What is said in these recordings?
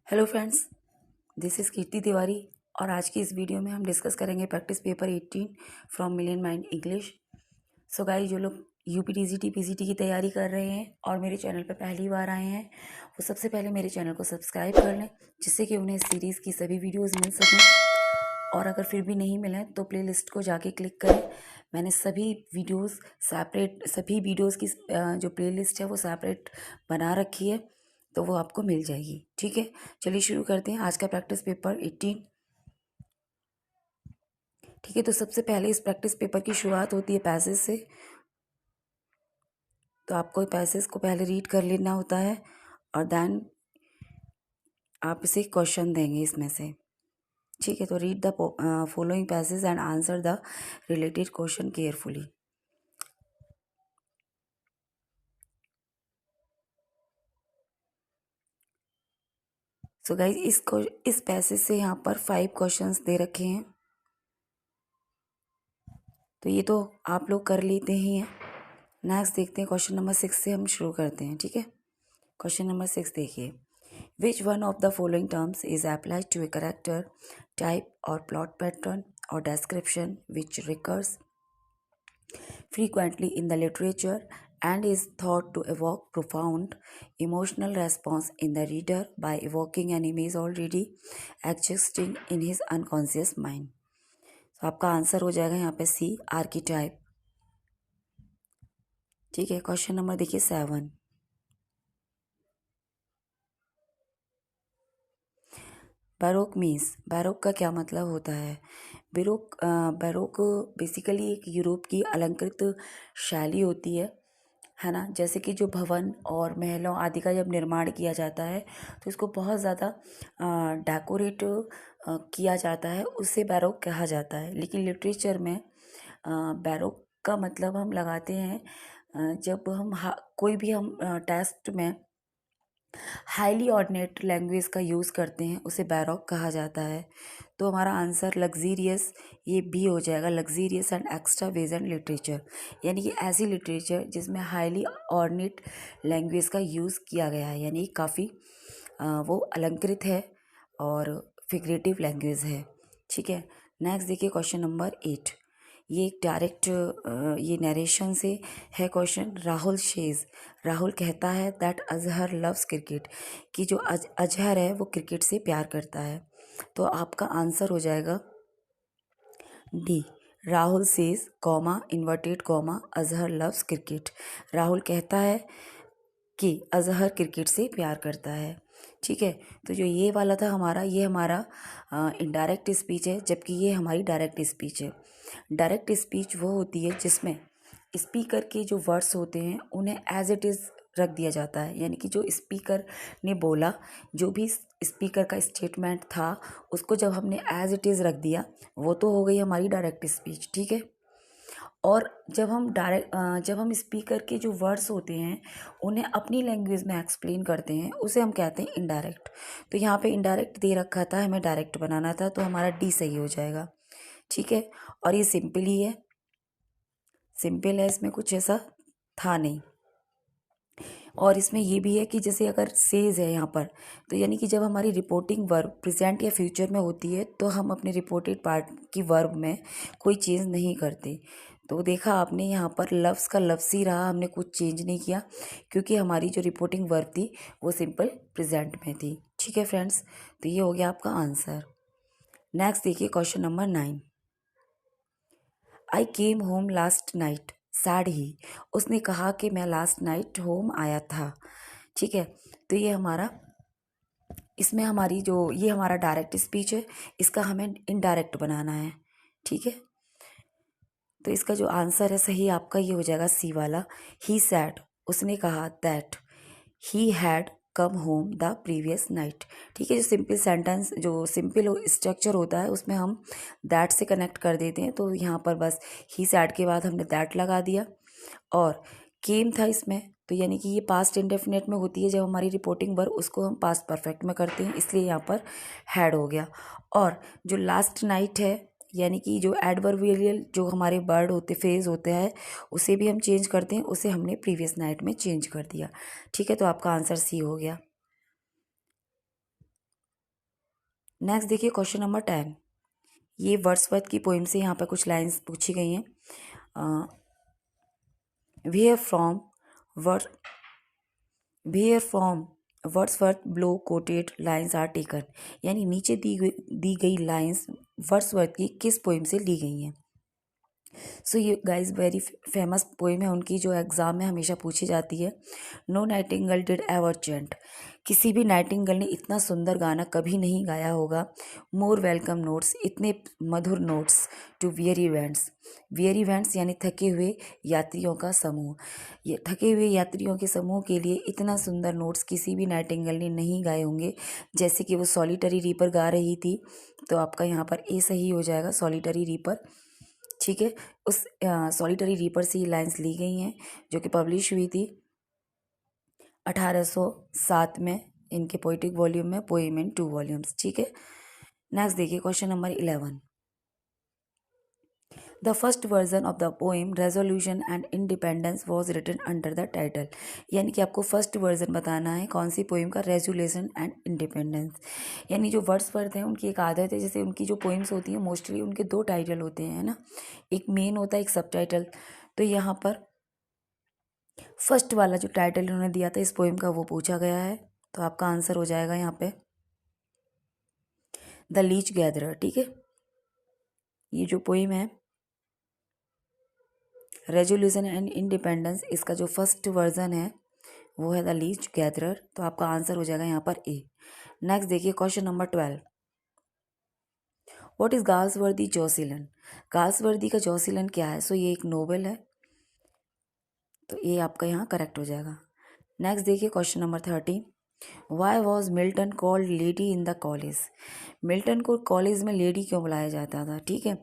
Hello friends, this is कीर्ति तिवारी और आज की इस वीडियो में हम डिस्कस करेंगे practice paper 18 from million mind English. So guys, जो लोग यूपीटीजीटी पीजीटी की तैयारी कर रहे हैं और मेरे चैनल पर पहली बार आए हैं वो सबसे पहले मेरे चैनल को सब्सक्राइब कर लें, जिससे कि उन्हें इस सीरीज़ की सभी वीडियोज़ मिल सकें। और अगर फिर भी नहीं मिलें तो प्ले लिस्ट को जाके क्लिक करें। मैंने सभी वीडियोज़ की जो प्ले लिस्ट है वो सेपरेट बना रखी है, तो वो आपको मिल जाएगी। ठीक है, चलिए शुरू करते हैं आज का प्रैक्टिस पेपर 18। ठीक है, तो सबसे पहले इस प्रैक्टिस पेपर की शुरुआत होती है पैसेज से। तो आपको पैसेज को पहले रीड कर लेना होता है और देन आप इसे क्वेश्चन देंगे इसमें से। ठीक है, तो read the following passage and answer the related question carefully. So guys, इस पैसेज से यहाँ पर 5 क्वेश्चंस दे रखे हैं, तो ये तो आप लोग कर लेते ही हैं। नेक्स्ट देखते हैं, क्वेश्चन नंबर 6 से हम शुरू करते हैं। ठीक है, क्वेश्चन नंबर 6 देखिए। Which one of the following terms is applied to a character type और प्लॉट पैटर्न और description which recurs frequently in the literature and is thought to evoke profound emotional response in the reader by evoking an image already existing in his unconscious mind। तो आपका answer हो जाएगा यहाँ पे सी, आर्कीटाइप। ठीक है, question number देखिए 7। Baroque means, baroque का क्या मतलब होता है? बैरोक बेसिकली एक यूरोप की अलंकृत शैली होती है ना। जैसे कि जो भवन और महलों आदि का जब निर्माण किया जाता है तो इसको बहुत ज़्यादा डेकोरेट किया जाता है, उससे बैरोक कहा जाता है। लेकिन लिटरेचर में बैरोक का मतलब हम लगाते हैं जब हम कोई भी हम टेक्स्ट में हाईली ऑर्डिनेट लैंग्वेज का यूज़ करते हैं, उसे बैरोक कहा जाता है। तो हमारा आंसर लग्जीरियस ये भी हो जाएगा, लग्जीरियस एंड एक्स्ट्रावेजेंट लिटरेचर, यानी कि ऐसी लिटरेचर जिसमें हाईली ऑर्डिनेट लैंग्वेज का यूज़ किया गया है, यानी काफ़ी वो अलंकृत है और फिगरेटिव लैंग्वेज है। ठीक है, नेक्स्ट देखिए क्वेश्चन नंबर 8। ये एक डायरेक्ट ये नरेशन से है क्वेश्चन। राहुल कहता है दैट अजहर लव्स क्रिकेट, कि जो अजहर है वो क्रिकेट से प्यार करता है। तो आपका आंसर हो जाएगा D, Rahul says comma inverted comma Azhar loves cricket. Rahul कहता है कि अजहर क्रिकेट से प्यार करता है। ठीक है, तो जो ये वाला था हमारा, ये हमारा इनडायरेक्ट स्पीच है, जबकि ये हमारी डायरेक्ट स्पीच है। डायरेक्ट स्पीच वो होती है जिसमें स्पीकर के जो वर्ड्स होते हैं उन्हें एज इट इज़ रख दिया जाता है, यानी कि जो स्पीकर ने बोला, जो भी स्पीकर का स्टेटमेंट था, उसको जब हमने एज इट इज़ रख दिया, वो तो हो गई हमारी डायरेक्ट स्पीच। ठीक है, और जब हम स्पीकर के जो वर्ड्स होते हैं उन्हें अपनी लैंग्वेज में एक्सप्लेन करते हैं, उसे हम कहते हैं इनडायरेक्ट। तो यहाँ पे इनडायरेक्ट दे रखा था, हमें डायरेक्ट बनाना था, तो हमारा डी सही हो जाएगा। ठीक है, और ये सिंपल ही है, सिंपल है, इसमें कुछ ऐसा था नहीं। और इसमें ये भी है कि जैसे अगर सेज है यहाँ पर, तो यानी कि जब हमारी रिपोर्टिंग वर्ब प्रेजेंट या फ्यूचर में होती है तो हम अपने रिपोर्टेड पार्ट की वर्ब में कोई चेंज नहीं करते। तो देखा आपने, यहाँ पर लफ्ज़ का लफ्ज़ ही रहा, हमने कुछ चेंज नहीं किया, क्योंकि हमारी जो रिपोर्टिंग वर्ब थी वो सिंपल प्रेजेंट में थी। ठीक है फ्रेंड्स, तो ये हो गया आपका आंसर। नेक्स्ट देखिए question number 9। I came home last night said he, उसने कहा कि मैं लास्ट नाइट होम आया था। ठीक है, तो ये हमारा, इसमें हमारी जो ये हमारा डायरेक्ट स्पीच है, इसका हमें इनडायरेक्ट बनाना है। ठीक है, तो इसका जो आंसर है सही आपका ये हो जाएगा सी वाला, ही सैड, उसने कहा that he had come home the previous night. ठीक है, जो सिंपल सेंटेंस, जो सिंपल स्ट्रक्चर होता है उसमें हम दैट से कनेक्ट कर देते हैं, तो यहाँ पर बस ही सैड के बाद हमने दैट लगा दिया। और केम था इसमें, तो यानी कि ये पास्ट इंडेफिनेट में होती है, जब हमारी रिपोर्टिंग वर्ब उसको हम पास्ट परफेक्ट में करते हैं, इसलिए यहाँ पर हैड हो गया। और जो लास्ट नाइट है, यानी कि जो एडवर्बियल जो हमारे वर्ड होते फ्रेज होते हैं उसे भी हम चेंज करते हैं, उसे हमने प्रीवियस नाइट में चेंज कर दिया। ठीक है, तो आपका आंसर सी हो गया। नेक्स्ट देखिए क्वेश्चन नंबर 10। ये वर्ड्सवर्थ की पोइम से यहाँ पर कुछ लाइंस पूछी गई हैं। Where from word where from Wordsworth below quoted lines are taken, यानी नीचे दी गई लाइंस वर्ड्सवर्थ की किस पोइम से ली गई हैं। सो ये गाइज वेरी फेमस पोइम है उनकी, जो एग्ज़ाम में हमेशा पूछी जाती है। नो नाइटिंगेल डिड एवर चेंट, किसी भी नाइटिंगेल ने इतना सुंदर गाना कभी नहीं गाया होगा। मोर वेलकम नोट्स, इतने मधुर नोट्स टू वियरी वैंट्स, वियरी वैंट्स यानी थके हुए यात्रियों का समूह। ये थके हुए यात्रियों के समूह के लिए इतना सुंदर नोट्स किसी भी नाइटिंगेल ने नहीं गाए होंगे। जैसे कि वो सॉलिटरी रीपर गा रही थी, तो आपका यहाँ पर ए सही हो जाएगा, सॉलिटरी रीपर। ठीक है, उस सॉलिटरी रीपर से ये लाइंस ली गई हैं, जो कि पब्लिश हुई थी 1807 में इनके पोइटिक वॉल्यूम में, पोएम इन 2 वॉल्यूम्स। ठीक है, नेक्स्ट देखिए question number 11। The first version of the poem resolution and independence was written under the title, यानी कि आपको फर्स्ट वर्जन बताना है कौन सी पोएम का, रेजोल्यूशन एंड इंडिपेंडेंस। यानी जो वर्ड्सवर्थ हैं उनकी एक आदत है, जैसे उनकी जो पोएम्स होती हैं मोस्टली उनके 2 टाइटल होते हैं ना, एक मेन होता है एक सब टाइटल। तो यहाँ पर फर्स्ट वाला जो टाइटल इन्होंने दिया था इस पोएम का वो पूछा गया है, तो आपका आंसर हो जाएगा यहाँ पे द लीच गैदरर। ठीक है, ये जो पोएम है रेजोल्यूशन एंड इंडिपेंडेंस, इसका जो फर्स्ट वर्जन है वो है द लीच गैदरर, तो आपका आंसर हो जाएगा यहाँ पर ए। नेक्स्ट देखिए question number 12। What is Galsworthy Jocelyn, Galsworthy का जोसिलन क्या है। सो ये एक नोवेल है, तो ये आपका यहाँ करेक्ट हो जाएगा। नेक्स्ट देखिए question number 13। Why was Milton called lady in the college, Milton को कॉलेज में लेडी क्यों बुलाया जाता था। ठीक है,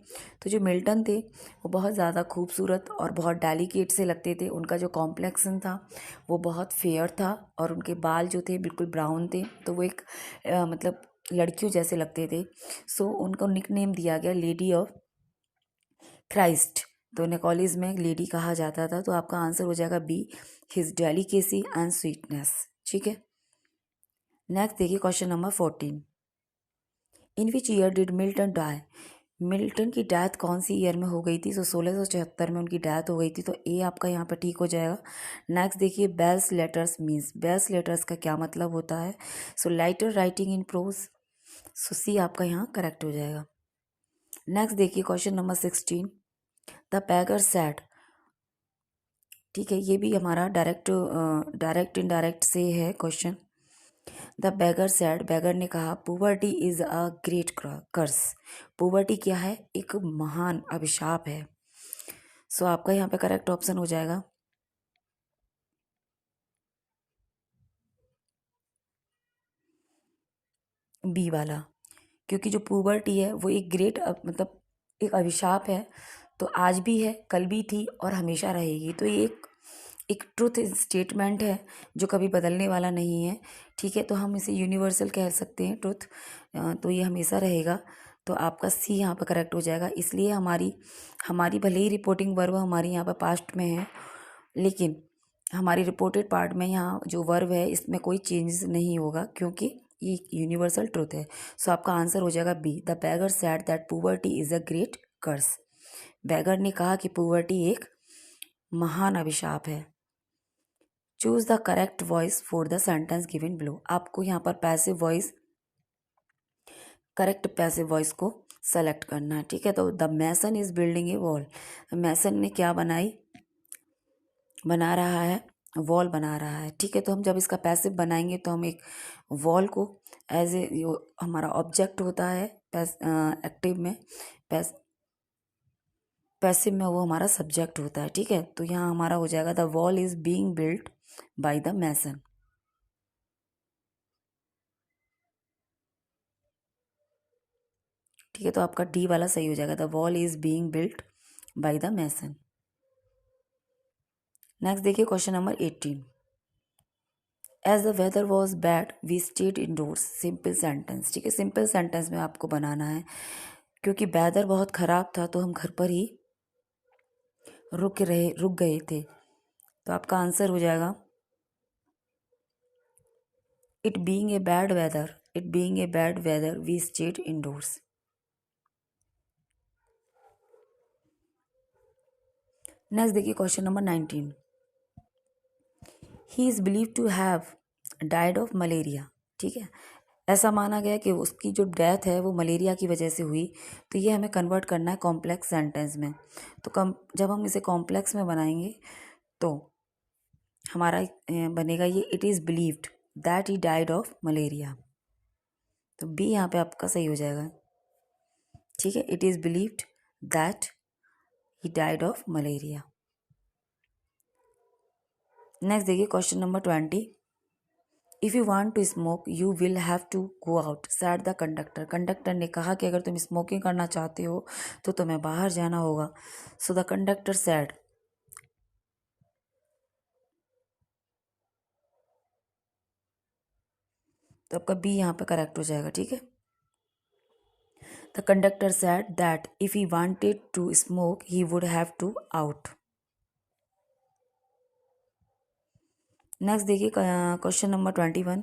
तो जो मिल्टन थे वो बहुत ज़्यादा खूबसूरत और बहुत डेलिकेट से लगते थे, उनका जो कॉम्प्लेक्सन था वो बहुत फेयर था, और उनके बाल जो थे बिल्कुल ब्राउन थे, तो वो एक मतलब लड़कियों जैसे लगते थे। सो उनको निकनेम दिया गया लेडी ऑफ क्राइस्ट, तो उन्हें कॉलेज में लेडी कहा जाता था, तो आपका आंसर हो जाएगा B, his delicacy and sweetness. ठीक है, नेक्स्ट देखिए question number 14। In which year did Milton die, Milton की डेथ कौन सी ईयर में हो गई थी। तो 1676 में उनकी डेथ हो गई थी, तो ए आपका यहाँ पर ठीक हो जाएगा। नेक्स्ट देखिए belles letters means, belles letters का क्या मतलब होता है। So lighter writing in prose, so C आपका यहाँ करेक्ट हो जाएगा। नेक्स्ट देखिए question number 16। The beggar said, ठीक है, ये भी हमारा डायरेक्ट इनडायरेक्ट से है question. The beggar said, beggar ने कहा पुवर्टी इज अ ग्रेट कर्स, पुवर्टी क्या है, एक महान अभिशाप है। सो आपका यहाँ पे करेक्ट ऑप्शन हो जाएगा बी वाला, क्योंकि जो पुवर्टी है वो एक ग्रेट मतलब एक अभिशाप है, तो आज भी है, कल भी थी और हमेशा रहेगी। तो ये एक ट्रुथ स्टेटमेंट है जो कभी बदलने वाला नहीं है। ठीक है, तो हम इसे यूनिवर्सल कह सकते हैं ट्रुथ, तो ये हमेशा रहेगा। तो आपका सी यहाँ पर करेक्ट हो जाएगा। इसलिए हमारी हमारी भले ही रिपोर्टिंग वर्ब हमारी यहाँ पर पास्ट में है, लेकिन हमारी रिपोर्टेड पार्ट में यहाँ जो वर्ब है इसमें कोई चेंजेस नहीं होगा, क्योंकि ये यूनिवर्सल ट्रुथ है। सो आपका आंसर हो जाएगा B, the beggar said that poverty is a great curse, beggar ने कहा कि पुवर्टी एक महान अभिशाप है। Choose the correct voice for the sentence given below, आपको यहाँ पर passive voice, correct passive voice को सेलेक्ट करना है। ठीक है, तो the mason is building a wall, mason ने क्या बना रहा है, वॉल बना रहा है। ठीक है, तो हम जब इसका पैसिव बनाएंगे तो हम एक वॉल को एज ए हमारा ऑब्जेक्ट होता है, एक्टिव में पैसिव में वो हमारा सब्जेक्ट होता है। ठीक है, तो यहाँ हमारा हो जाएगा the wall is being built by the mason. ठीक है, तो आपका डी वाला सही हो जाएगा, the wall is being built by the mason. Next देखिए question number 18। As the weather was bad we stayed indoors, simple sentence. ठीक है, सिंपल सेंटेंस में आपको बनाना है, क्योंकि वेदर बहुत ख़राब था तो हम घर पर ही रुक गए थे। तो आपका आंसर हो जाएगा it being a bad weather, It being a bad weather, we stayed indoors. Next देखिए question number 19. He is believe to have died of malaria. ठीक है, ऐसा माना गया कि उसकी जो डेथ है वो मलेरिया की वजह से हुई. तो ये हमें कन्वर्ट करना है कॉम्प्लेक्स सेंटेंस में. तो जब हम इसे कॉम्प्लेक्स में बनाएंगे तो हमारा बनेगा ये, it is believed that he died of malaria. तो बी यहाँ पे आपका सही हो जाएगा. ठीक है, it is believed that he died of malaria. Next देखिए question number 20. If you want to smoke you will have to go out said the conductor. Conductor ने कहा कि अगर तुम स्मोकिंग करना चाहते हो तो तुम्हें बाहर जाना होगा. So the conductor sad. तो आपका बी यहाँ पे करेक्ट हो जाएगा. ठीक है, the conductor said that if he wanted to smoke he would have to out. Next देखिए क्वेश्चन नंबर 21.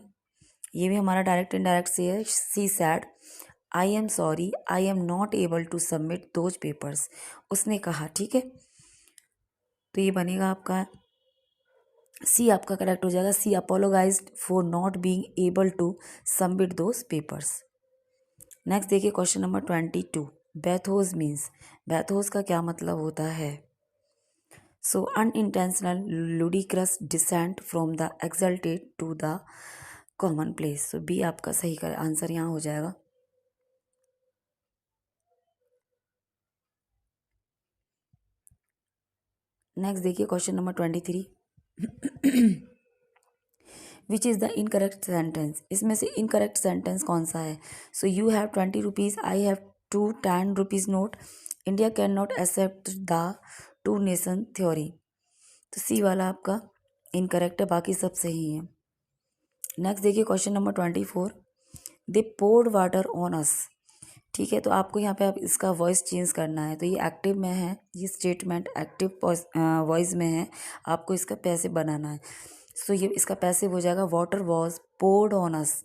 ये भी हमारा डायरेक्ट इनडायरेक्ट से है. She said I am sorry I am not able to submit those papers. उसने कहा. ठीक है, तो ये बनेगा आपका सी आपका करेक्ट हो जाएगा. She apologized for not being able to submit those papers. Next देखिए question number 22. Bathos means. Bathos का क्या मतलब होता है? So unintentional ludicrous descent from the exalted to the common place. So B आपका सही का आंसर यहाँ हो जाएगा. नेक्स्ट देखिए question number 23. Which is the incorrect sentence. इसमें से इनकरेक्ट सेंटेंस कौन सा है? So you have 20 rupees, I have 2 10 rupees note, India can not accept the two nation theory. तो सी वाला आपका इनकरेक्ट है, बाकी सब सही है. नेक्स्ट देखिए question number 24. They poured water on us. ठीक है, तो आपको यहाँ पे आप इसका वॉइस चेंज करना है. तो ये एक्टिव में है, ये स्टेटमेंट एक्टिव वॉइस में है. आपको इसका पैसिव बनाना है. सो ये इसका पैसिव हो जाएगा water was poured on us.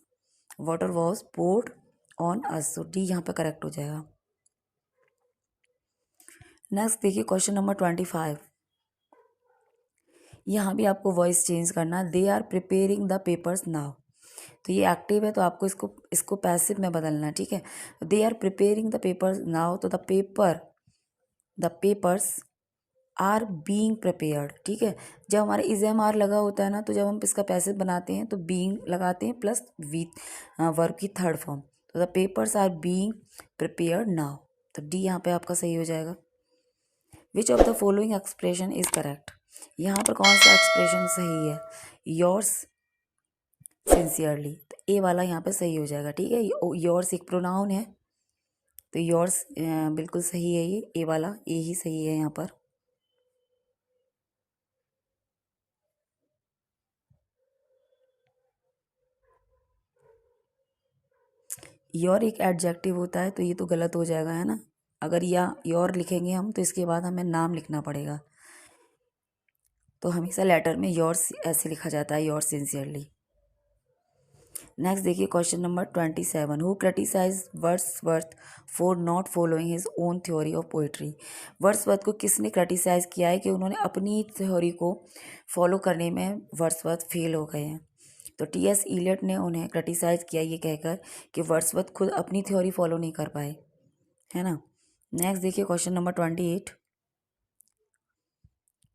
Water was poured on us. So D यहाँ पे करेक्ट हो जाएगा. नेक्स्ट देखिए क्वेश्चन नंबर 25. यहाँ भी आपको वॉइस चेंज करना. They are preparing the papers now. तो ये एक्टिव है, तो आपको इसको पैसिव में बदलना है. ठीक है, they are preparing the papers now. तो the papers are being prepared. ठीक है, जब हमारा इज़म आर लगा होता है ना, तो जब हम इसका पैसिव बनाते हैं तो बीइंग लगाते हैं प्लस वी वर्ब की थर्ड फॉर्म. तो the papers are being prepared now. तो डी यहाँ पे आपका सही हो जाएगा. Which of the following expression is correct. यहाँ पर कौन सा एक्सप्रेशन सही है? Yours sincerely. तो ए वाला यहाँ पे सही हो जाएगा. ठीक है, योर्स एक प्रोनाउन है, तो योर्स बिल्कुल सही है. ये ए वाला ए ही सही है यहाँ पर. योर एक एडजेक्टिव होता है, तो ये तो गलत हो जाएगा, है ना. अगर या योर लिखेंगे हम तो इसके बाद हमें नाम लिखना पड़ेगा. तो हमेशा लेटर में योर्स ऐसे लिखा जाता है, योर सिंसियरली. नेक्स्ट देखिए question number 27. Who criticise Wordsworth for not following his own theory of poetry. Wordsworth को किसने क्रिटिसाइज किया है कि उन्होंने अपनी थ्योरी को फॉलो करने में वर्ड्सवर्थ फेल हो गए हैं? तो टी.एस. इलियट ने उन्हें क्रिटिसाइज किया ये कहकर कि वर्ड्सवर्थ खुद अपनी थ्योरी फॉलो नहीं कर पाए, है ना. नेक्स्ट देखिए question number 28.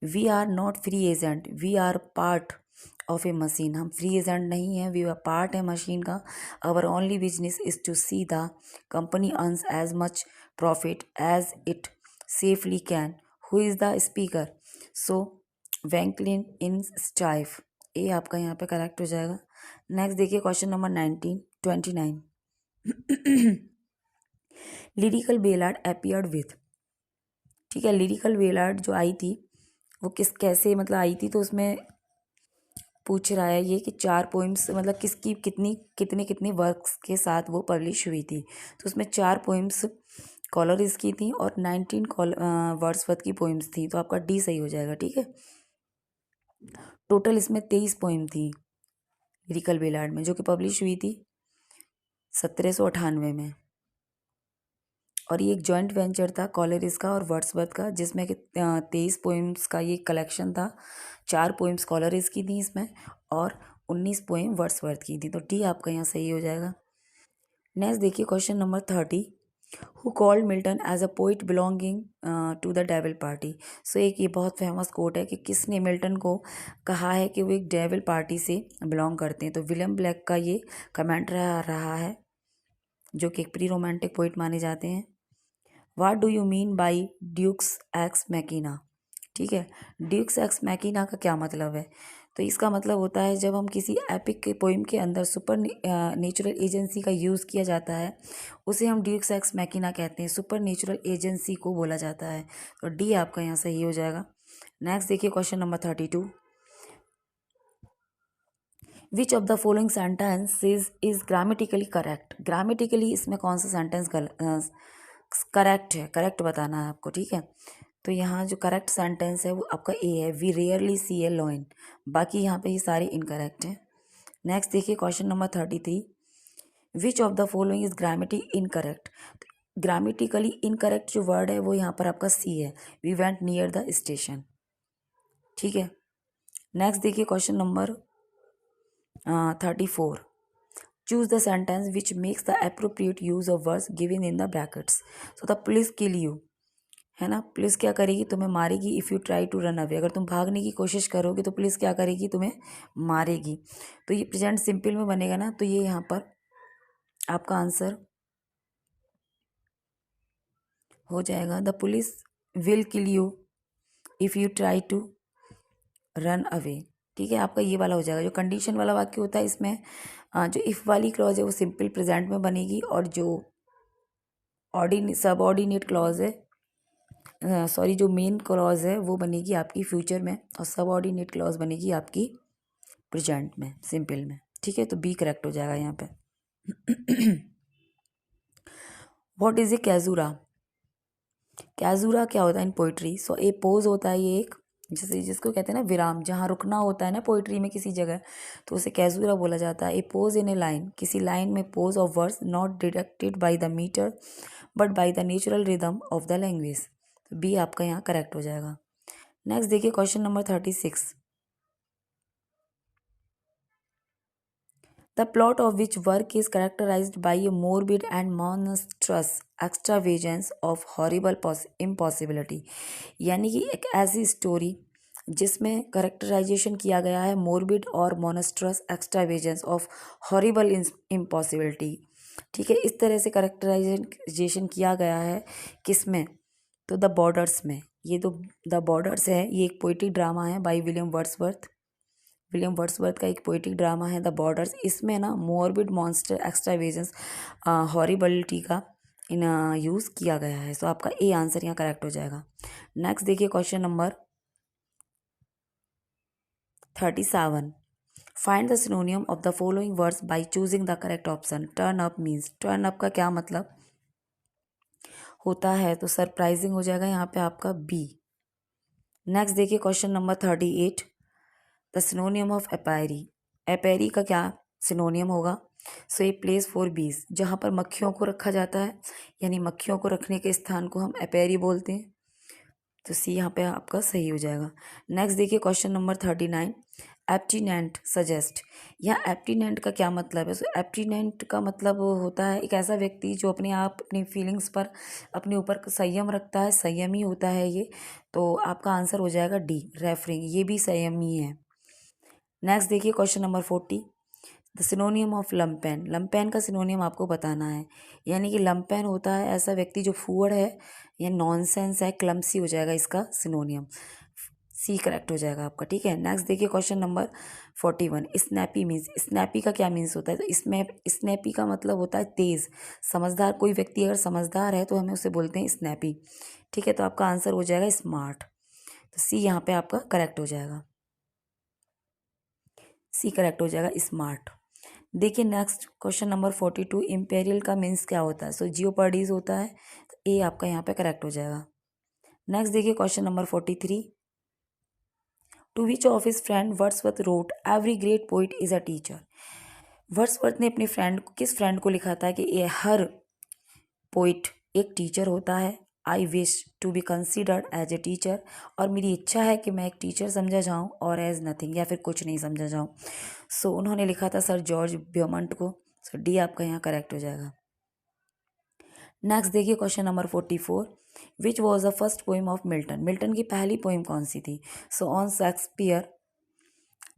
We are not free agent, we are part of a machine. हम फ्री एजेंट नहीं हैं, वी आर पार्ट है मशीन का. Our only business is to see the company earns as much profit as it safely can. Who is the speaker? So Wanklin in Strife. A आपका यहाँ पे correct हो जाएगा. Next देखिए question number 29. Lyrical ballad appeared with. ठीक है, lyrical Ballard जो आई थी वो कैसे मतलब आई थी, तो उसमें पूछ रहा है ये कि 4 पोइम्स मतलब किसकी कितनी कितने कितने वर्क्स के साथ वो पब्लिश हुई थी. तो उसमें 4 पोइम्स कॉलरिज की थी और 19 वर्ड्सवर्थ की पोइम्स थी. तो आपका डी सही हो जाएगा. ठीक है, टोटल इसमें 23 पोइम थी लिरिकल बेलार्ड में जो कि पब्लिश हुई थी 1798 में। और ये एक जॉइंट वेंचर था कॉलेरिज का और वर्ड्सवर्थ का, जिसमें कि 23 पोइम्स का ये कलेक्शन था। 4 पोइम्स कॉलेरिज की थी इसमें और 19 पोइम वर्ड्सवर्थ की थी। तो डी आपका यहाँ सही हो जाएगा। नेक्स्ट देखिए question number 30। Who called Milton as a poet belonging to the devil party. So एक ये बहुत फेमस कोट है कि किसने मिल्टन को कहा है कि वो एक डेविल पार्टी से बिलोंग करते हैं। तो विलियम ब्लेक का ये कमेंट रहा है, जो कि एक प्री रोमांटिक पोइट माने जाते हैं। What do you mean by deus ex machina. ठीक है, ड्यूक्स एक्स मैकिना का क्या मतलब है। तो इसका मतलब होता है जब हम किसी एपिक के पोइम के अंदर सुपर नेचुरल एजेंसी का यूज़ किया जाता है, उसे हम ड्यूक्स एक्स मैकिना कहते हैं। सुपर नेचुरल एजेंसी को बोला जाता है। तो डी आपका यहाँ सही हो जाएगा। नेक्स्ट देखिए question number 32। Which of the following sentence is grammatically correct. Grammatically इसमें कौन सा सेंटेंस करेक्ट है, करेक्ट बताना है आपको। ठीक है, तो यहाँ जो करेक्ट सेंटेंस है वो आपका ए है, we rarely see a lion. बाकी यहाँ पे ये सारे इनकरेक्ट हैं। नेक्स्ट देखिए question number 33। Which of the following is grammatic incorrect. Grammatically incorrect जो वर्ड है वो यहाँ पर आपका सी है, we went near the station. ठीक है, नेक्स्ट देखिए question number 34। Choose the sentence which makes the appropriate use of words given in the brackets. So the police kill you, है ना, पुलिस क्या करेगी, तुम्हें मारेगी। If you try to run away, अगर तुम भागने की कोशिश करोगे तो पुलिस क्या करेगी, तुम्हें मारेगी। तो ये प्रेजेंट सिंपल में बनेगा ना, तो ये यहाँ पर आपका आंसर हो जाएगा the police will kill you if you try to run away. ठीक है, आपका ये वाला हो जाएगा। जो कंडीशन वाला वाक्य होता है इसमें जो इफ़ वाली क्लॉज है वो सिंपल प्रेजेंट में बनेगी, और जो सब ऑर्डिनेट क्लॉज है, सॉरी, जो मेन क्लॉज है वो बनेगी आपकी फ्यूचर में, और सब ऑर्डिनेट क्लॉज बनेगी आपकी प्रेजेंट में, सिंपल में। ठीक है, तो बी करेक्ट हो जाएगा यहाँ पे। What is a कैजुरा। कैजुरा क्या होता है in poetry. So A pose होता है ये एक, जैसे जिसको कहते हैं ना विराम, जहाँ रुकना होता है ना पोइट्री में किसी जगह, तो उसे कैजुरा बोला जाता है। A pause in a line, किसी लाइन में pause of words not deducted by the meter but by the natural rhythm of the language. तो बी आपका यहाँ करेक्ट हो जाएगा। नेक्स्ट देखिए question number 36। The plot of which work is characterized by a morbid and monstrous extravagance of horrible impossibility। यानी कि एक ऐसी स्टोरी जिसमें करेक्टराइजेशन किया गया है मोर्बिड और मोनस्ट्रस एक्स्ट्रावेजेंस ऑफ हॉरिबल इम्पॉसिबिलिटी। ठीक है, इस तरह से करेक्टराइजेशन किया गया है किसमें, तो द बॉर्डर्स में। ये तो द बॉर्डर्स है, ये एक पोइटिक ड्रामा है by William Wordsworth. William Wordsworth का एक पोइटिक ड्रामा है द बॉर्डर्स। इसमें ना मोर्बिड मॉन्स्टर एक्स्ट्रावेजेंस हॉरिबलिटी का इन यूज़ किया गया है। सो आपका ए आंसर यहाँ करेक्ट हो जाएगा। नेक्स्ट देखिए question number 37। Find the synonym of the following words by choosing the correct option. Turn up means, turn up का क्या मतलब होता है, तो सरप्राइजिंग हो जाएगा यहाँ पे आपका बी। नेक्स्ट देखिए question number 38। The synonym of apery. Apery का क्या सिनोनियम होगा। सो ए प्लेस फॉर बीज, जहाँ पर मक्खियों को रखा जाता है, यानी मक्खियों को रखने के स्थान को हम एपैरी बोलते हैं। तो सी यहाँ पे आपका सही हो जाएगा। नेक्स्ट देखिए क्वेश्चन नंबर 39। एप्टीनेंट सजेस्ट। यहाँ एप्टीनेंट का क्या मतलब है। सो एप्टीनेंट का मतलब होता है एक ऐसा व्यक्ति जो अपने आप अपनी फीलिंग्स पर अपने ऊपर संयम रखता है, संयमी होता है ये। तो आपका आंसर हो जाएगा डी, रेफरिंग, ये भी संयमी है। नेक्स्ट देखिए question number 40। The synonym of lumpen. Lumpen का सिनोनियम आपको बताना है, यानी कि लम्पेन होता है ऐसा व्यक्ति जो फूअड़ है या नॉनसेंस है, क्लमसी हो जाएगा इसका सिनोनियम। सी करेक्ट हो जाएगा आपका। ठीक है, नेक्स्ट देखिए question number 41। Snappy means, snappy का क्या मीन्स होता है। तो इसमें स्नैपी का मतलब होता है तेज़, समझदार। कोई व्यक्ति अगर समझदार है तो हमें उसे बोलते हैं स्नैपी। ठीक है, तो आपका आंसर हो जाएगा स्मार्ट। तो सी यहाँ पे आपका करेक्ट हो जाएगा, सी करेक्ट हो जाएगा स्मार्ट। देखिए नेक्स्ट क्वेश्चन नंबर 42। इम्पेरियल का मीन्स क्या होता है। सो जियोपर्डीज होता है, तो ए आपका यहाँ पे करेक्ट हो जाएगा। नेक्स्ट देखिए question number 43। To which of his friend Wordsworth wrote every great poet is a teacher. Wordsworth ने अपने किस फ्रेंड को लिखा था कि ये हर पोइट एक टीचर होता है। I wish to be considered as a teacher, और मेरी इच्छा है कि मैं एक टीचर समझा जाऊँ, और एज नथिंग, या फिर कुछ नहीं समझा जाऊँ। सो उन्होंने लिखा था सर जॉर्ज ब्योमंट को। सो डी आपका यहाँ करेक्ट हो जाएगा। नेक्स्ट देखिए question number 44, which was the first poem of Milton. Milton की पहली पोइम कौन सी थी। सो ऑन शेक्सपियर,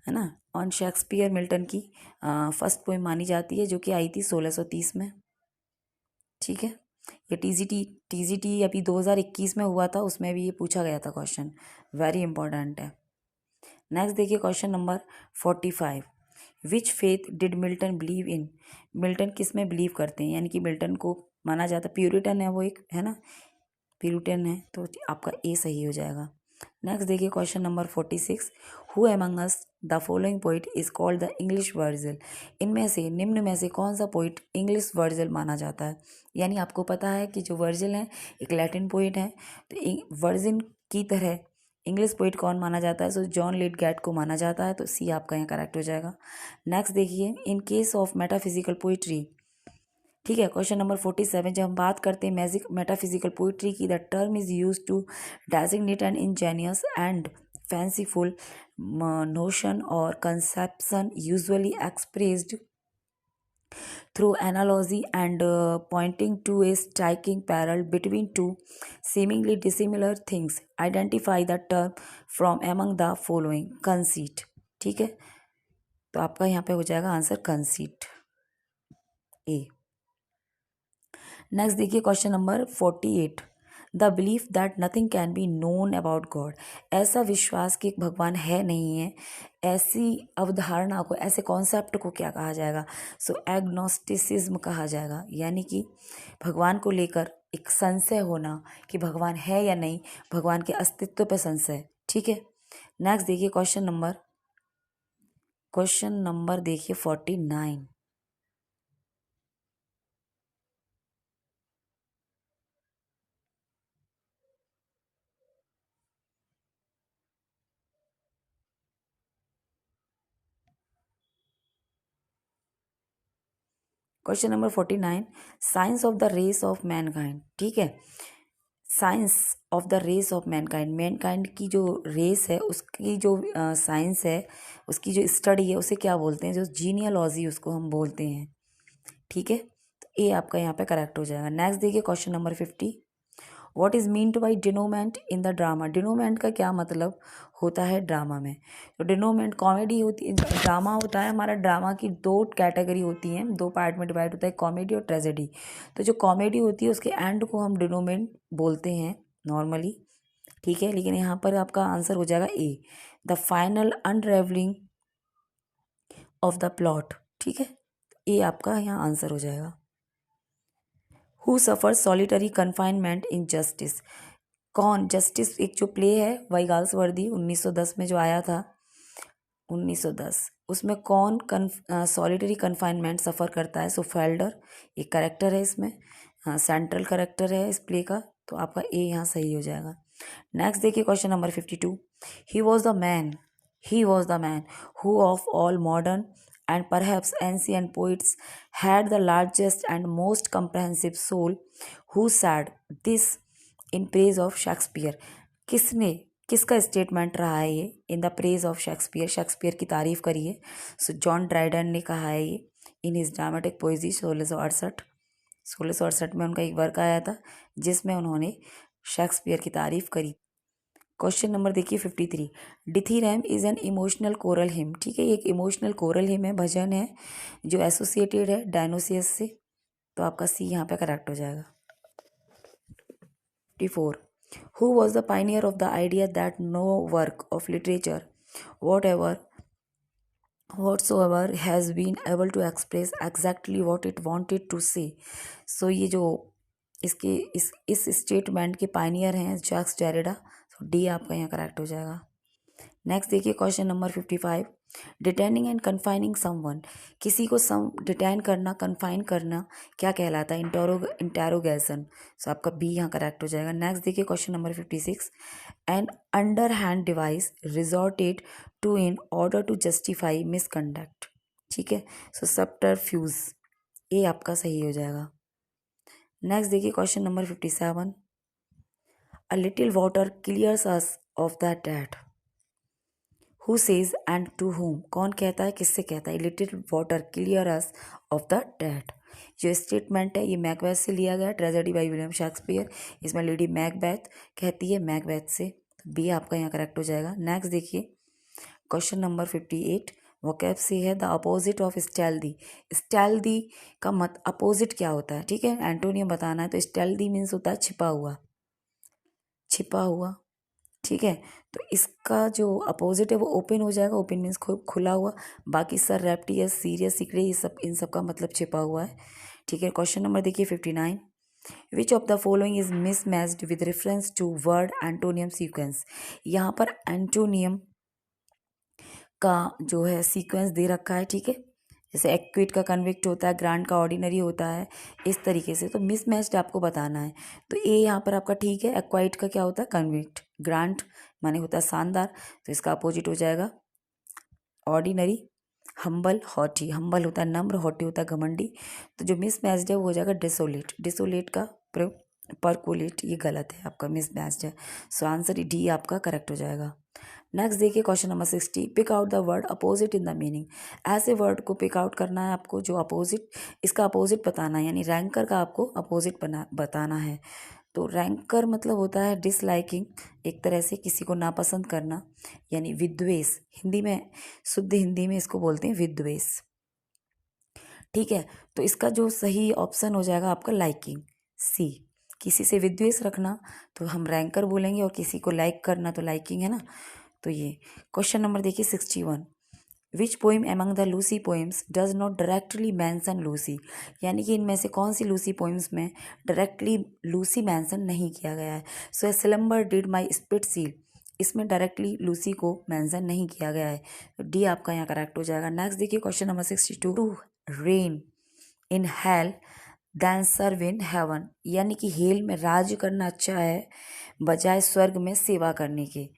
है ना, ऑन शेक्सपियर मिल्टन की फर्स्ट पोइम मानी जाती है, जो कि आई थी 1630 में। ठीक है, ये टीजीटी अभी 2021 में हुआ था, उसमें भी ये पूछा गया था क्वेश्चन, वेरी इंपॉर्टेंट है। नेक्स्ट देखिए question number 45, which faith did Milton believe in. Milton किस में बिलीव करते हैं, यानी कि मिल्टन को माना जाता है प्यूरिटन है वो एक, है ना, प्यूरिटन है, तो आपका ए सही हो जाएगा। नेक्स्ट देखिए question number 46, who among us the following poet is called the English Virgil. इनमें से निम्न में से कौन सा पोइट इंग्लिश वर्जिल माना जाता है। यानी आपको पता है कि जो वर्जिल है एक लैटिन पोइट है, तो वर्जिल की तरह इंग्लिश पोइट कौन माना जाता है। सो जॉन लिटगैट को माना जाता है, तो सी आपका यहाँ करेक्ट हो जाएगा। नेक्स्ट देखिए, in case of metaphysical poetry, ठीक है, क्वेश्चन नंबर 47, जब हम बात करते हैं मैजिक मेटाफिजिकल पोइट्री की, the term is use to designate an ingenious and fanciful notion और conception usually expressed through analogy and pointing to a striking parallel between two seemingly dissimilar things. Identify the term from among the following. Conceit, ठीक है, तो आपका यहाँ पे हो जाएगा answer conceit, ए। Next देखिए question number 48, the belief that nothing can be known about God. ऐसा विश्वास कि भगवान है नहीं है, ऐसी अवधारणा को, ऐसे कॉन्सेप्ट को क्या कहा जाएगा। सो एग्नोस्टिसिज्म कहा जाएगा, यानी कि भगवान को लेकर एक संशय होना कि भगवान है या नहीं, भगवान के अस्तित्व पर संशय। ठीक है, नेक्स्ट देखिए क्वेश्चन नंबर देखिए 49, question number 49, science of the race of mankind. ठीक है, science of the race of mankind, mankind की जो रेस है उसकी जो साइंस है, उसकी जो स्टडी है, उसे क्या बोलते हैं, जो जीनियोलॉजी उसको हम बोलते हैं। ठीक है, तो ये आपका यहाँ पे करेक्ट हो जाएगा। नेक्स्ट देखिए question number 50, what is meant by denouement in the drama. Denouement का क्या मतलब होता है ड्रामा में। तो डिनोमेंट कॉमेडी होती है, ड्रामा होता है हमारा, ड्रामा की दो कैटेगरी होती हैं, दो पार्ट में डिवाइड होता है, कॉमेडी और ट्रेजेडी। तो जो कॉमेडी होती है उसके एंड को हम डिनोमेंट बोलते हैं नॉर्मली। ठीक है, लेकिन यहाँ पर आपका आंसर हो जाएगा A, the final unravelling of the plot. ठीक है, ए आपका यहाँ आंसर हो जाएगा। Who suffer solitary confinement in Justice. कौन, जस्टिस एक जो प्ले है वाइगाल्सवर्दी 1910 में जो आया था, 1910, उसमें कौन सॉलिटरी कन्फाइनमेंट सफ़र करता है। सो फेल्डर एक करेक्टर है इसमें, हाँ सेंट्रल करेक्टर है इस प्ले का, तो आपका ए यहाँ सही हो जाएगा। नेक्स्ट देखिए question number 52, he was the man who of all modern and perhaps ancient poets had the largest and most comprehensive soul, who said this in praise of Shakespeare। किसका statement रहा है ये, in the praise of Shakespeare, Shakespeare की तारीफ करी है। सो John Dryden ने कहा है ये इन हिज ड्रामेटिक पोइजी 1668 में उनका एक वर्क आया था जिसमें उन्होंने शेक्सपियर की तारीफ करी। क्वेश्चन नंबर देखिए 53, dithyramb is an emotional choral hymn. ठीक है, ये एक इमोशनल कोरल हिम है, भजन है जो एसोसिएटेड है डायनोसियस से, तो आपका सी यहाँ पे करेक्ट हो जाएगा। 54, who was the pioneer of the idea that no work of literature whatsoever has been able to express exactly what it wanted to say। सो ये जो इसके इस स्टेटमेंट के पाइनियर हैं जैक्स डेरिडा, तो डी आपका यहाँ करेक्ट हो जाएगा। नेक्स्ट देखिए question number 55, detaining and confining someone. किसी को डिटेन करना, कन्फाइन करना क्या कहलाता है, इंटेरोगेशन। सो आपका बी यहाँ करेक्ट हो जाएगा। नेक्स्ट देखिए question number 56, an underhand device resorted to in order to justify misconduct. ठीक है। सो सबटरफ्यूज, ये आपका सही हो जाएगा। नेक्स्ट देखिए question number 57, a little water clears us of the deed, who says and to whom, कौन कहता है, किससे कहता है, little water clear us of the deed. जो स्टेटमेंट है ये मैकबेथ से लिया गया, ट्रेजेडी बाय विलियम शेक्सपियर। इसमें लेडी मैकबेथ कहती है मैकबेथ से, तो बी आपका यहाँ करेक्ट हो जाएगा। नेक्स्ट देखिए क्वेश्चन नंबर 58, वोकैब से है द अपोजिट ऑफ स्टेल्दी। स्टेल्दी का मत अपोजिट क्या होता है, ठीक है, एंटोनियम बताना है। तो स्टेल्दी मीन्स होता है छिपा हुआ, छिपा हुआ, ठीक है। तो इसका जो अपोजिट है वो ओपन हो जाएगा, ओपन मीन्स खुला हुआ। बाकी सर रेप्टियस, सीरियस, सीक्रेट, ये सब, इन सब का मतलब छिपा हुआ है, ठीक है। क्वेश्चन नंबर देखिए 59, which of the following is mismatched with reference to word antonym sequence. यहाँ पर एंटोनियम का जो है सीक्वेंस दे रखा है, ठीक है। जैसे एक्विट का कन्विक्ट होता है, ग्रांट का ऑर्डिनरी होता है, इस तरीके से। तो मिसमैच्ड आपको बताना है। तो ये यहाँ पर आपका ठीक है। एक्वाइट का क्या होता है, कन्विक्ट। ग्रांट माने होता है शानदार, तो इसका अपोजिट हो जाएगा ऑर्डिनरी। हम्बल, हॉटी, हम्बल होता है नम्र, हॉटी होता है घमंडी। तो जो मिसमैच्ड है वो हो जाएगा डिसोलेट। डिसोलेट का परकोलेट, ये गलत है, आपका मिसमैच्ड है। सो आंसर डी आपका करेक्ट हो जाएगा। नेक्स्ट देखिए question number 60, pick out the word opposite in the meaning. ऐसे वर्ड को पिक आउट करना है आपको जो अपोजिट, इसका अपोजिट बताना है, यानी रैंकर का आपको अपोजिट बताना है। तो रैंकर मतलब होता है डिसलाइकिंग, एक तरह से किसी को नापसंद करना, यानी विद्वेष। हिंदी में, शुद्ध हिंदी में इसको बोलते हैं विद्वेष, ठीक है। तो इसका जो सही ऑप्शन हो जाएगा आपका लाइकिंग, सी। किसी से विद्वेष रखना तो हम रैंकर बोलेंगे, और किसी को लाइक करना तो लाइकिंग है ना। तो ये क्वेश्चन नंबर देखिए 61, which poem among the Lucy poems does not directly mention Lucy. यानी कि इनमें से कौन सी लूसी पोइम्स में डायरेक्टली लूसी मैंसन नहीं किया गया है। So a slumber did my spirit seal, इसमें डायरेक्टली लूसी को मेंशन नहीं किया गया है, तो डी आपका यहाँ करेक्ट हो जाएगा। नेक्स्ट देखिए question number 62, to reign in hell than serve in heaven. यानी कि हेल में राज करना अच्छा है बजाय स्वर्ग में सेवा करने के।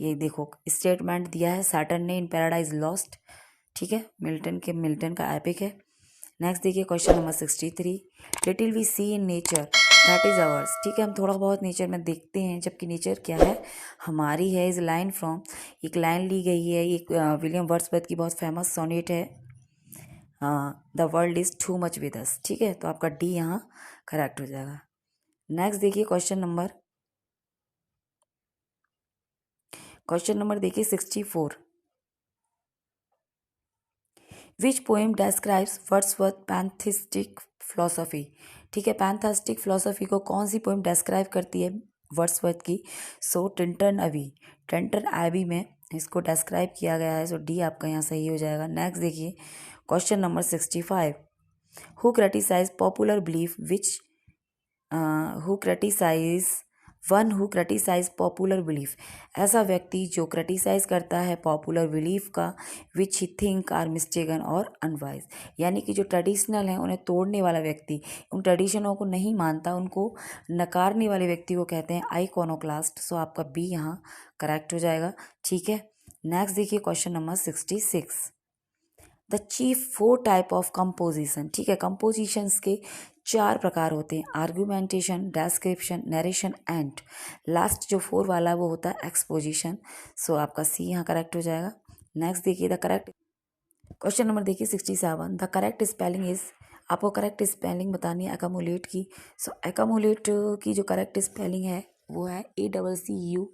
ये देखो स्टेटमेंट दिया है सैटर्न ने इन पैराडाइज लॉस्ट, ठीक है, मिल्टन का एपिक है। नेक्स्ट देखिए question number 63, little we see in nature that is ours. ठीक है, हम थोड़ा बहुत नेचर में देखते हैं, जबकि नेचर क्या है, हमारी है। इज लाइन फ्रॉम, एक लाइन ली गई है, एक विलियम वर्ड्सवर्थ की बहुत फेमस सोनेट है, the world is too much with us. ठीक है, तो आपका डी यहाँ करेक्ट हो जाएगा। नेक्स्ट देखिए क्वेश्चन नंबर देखिए 64, which poem describes Wordsworth pantheistic philosophy. ठीक है, पैंथेस्टिक फिलोसफी को कौन सी पोएम डेस्क्राइब करती है वर्ड्सवर्थ की। सो टेंटन एबी में इसको डेस्क्राइब किया गया है। सो डी आपका यहाँ सही हो जाएगा। नेक्स्ट देखिए question number 65, who criticise popular belief which one who criticise popular belief. ऐसा व्यक्ति जो क्रिटिसाइज करता है पॉपुलर बिलीफ का, which he think are mistaken और अनवाइज। यानी कि जो ट्रेडिशनल है उन्हें तोड़ने वाला व्यक्ति, उन ट्रेडिशनों को नहीं मानता, उनको नकारने वाले व्यक्ति को कहते हैं आइकोनोक्लास्ट। सो आपका बी यहाँ करेक्ट हो जाएगा। ठीक है, नेक्स्ट देखिए question number 66, the chief 4 type of composition. ठीक है, कंपोजिशंस के 4 प्रकार होते हैं, argumentation, description, narration and last जो 4 वाला है वो होता है एक्सपोजिशन। सो आपका सी यहाँ करेक्ट हो जाएगा। नेक्स्ट देखिए द करेक्ट क्वेश्चन नंबर देखिए 67, द करेक्ट स्पेलिंग इज, आपको करेक्ट स्पेलिंग बतानी है एकामुलेट की। सो एकामुलेट की जो करेक्ट स्पेलिंग है वो है ACCUMULAT,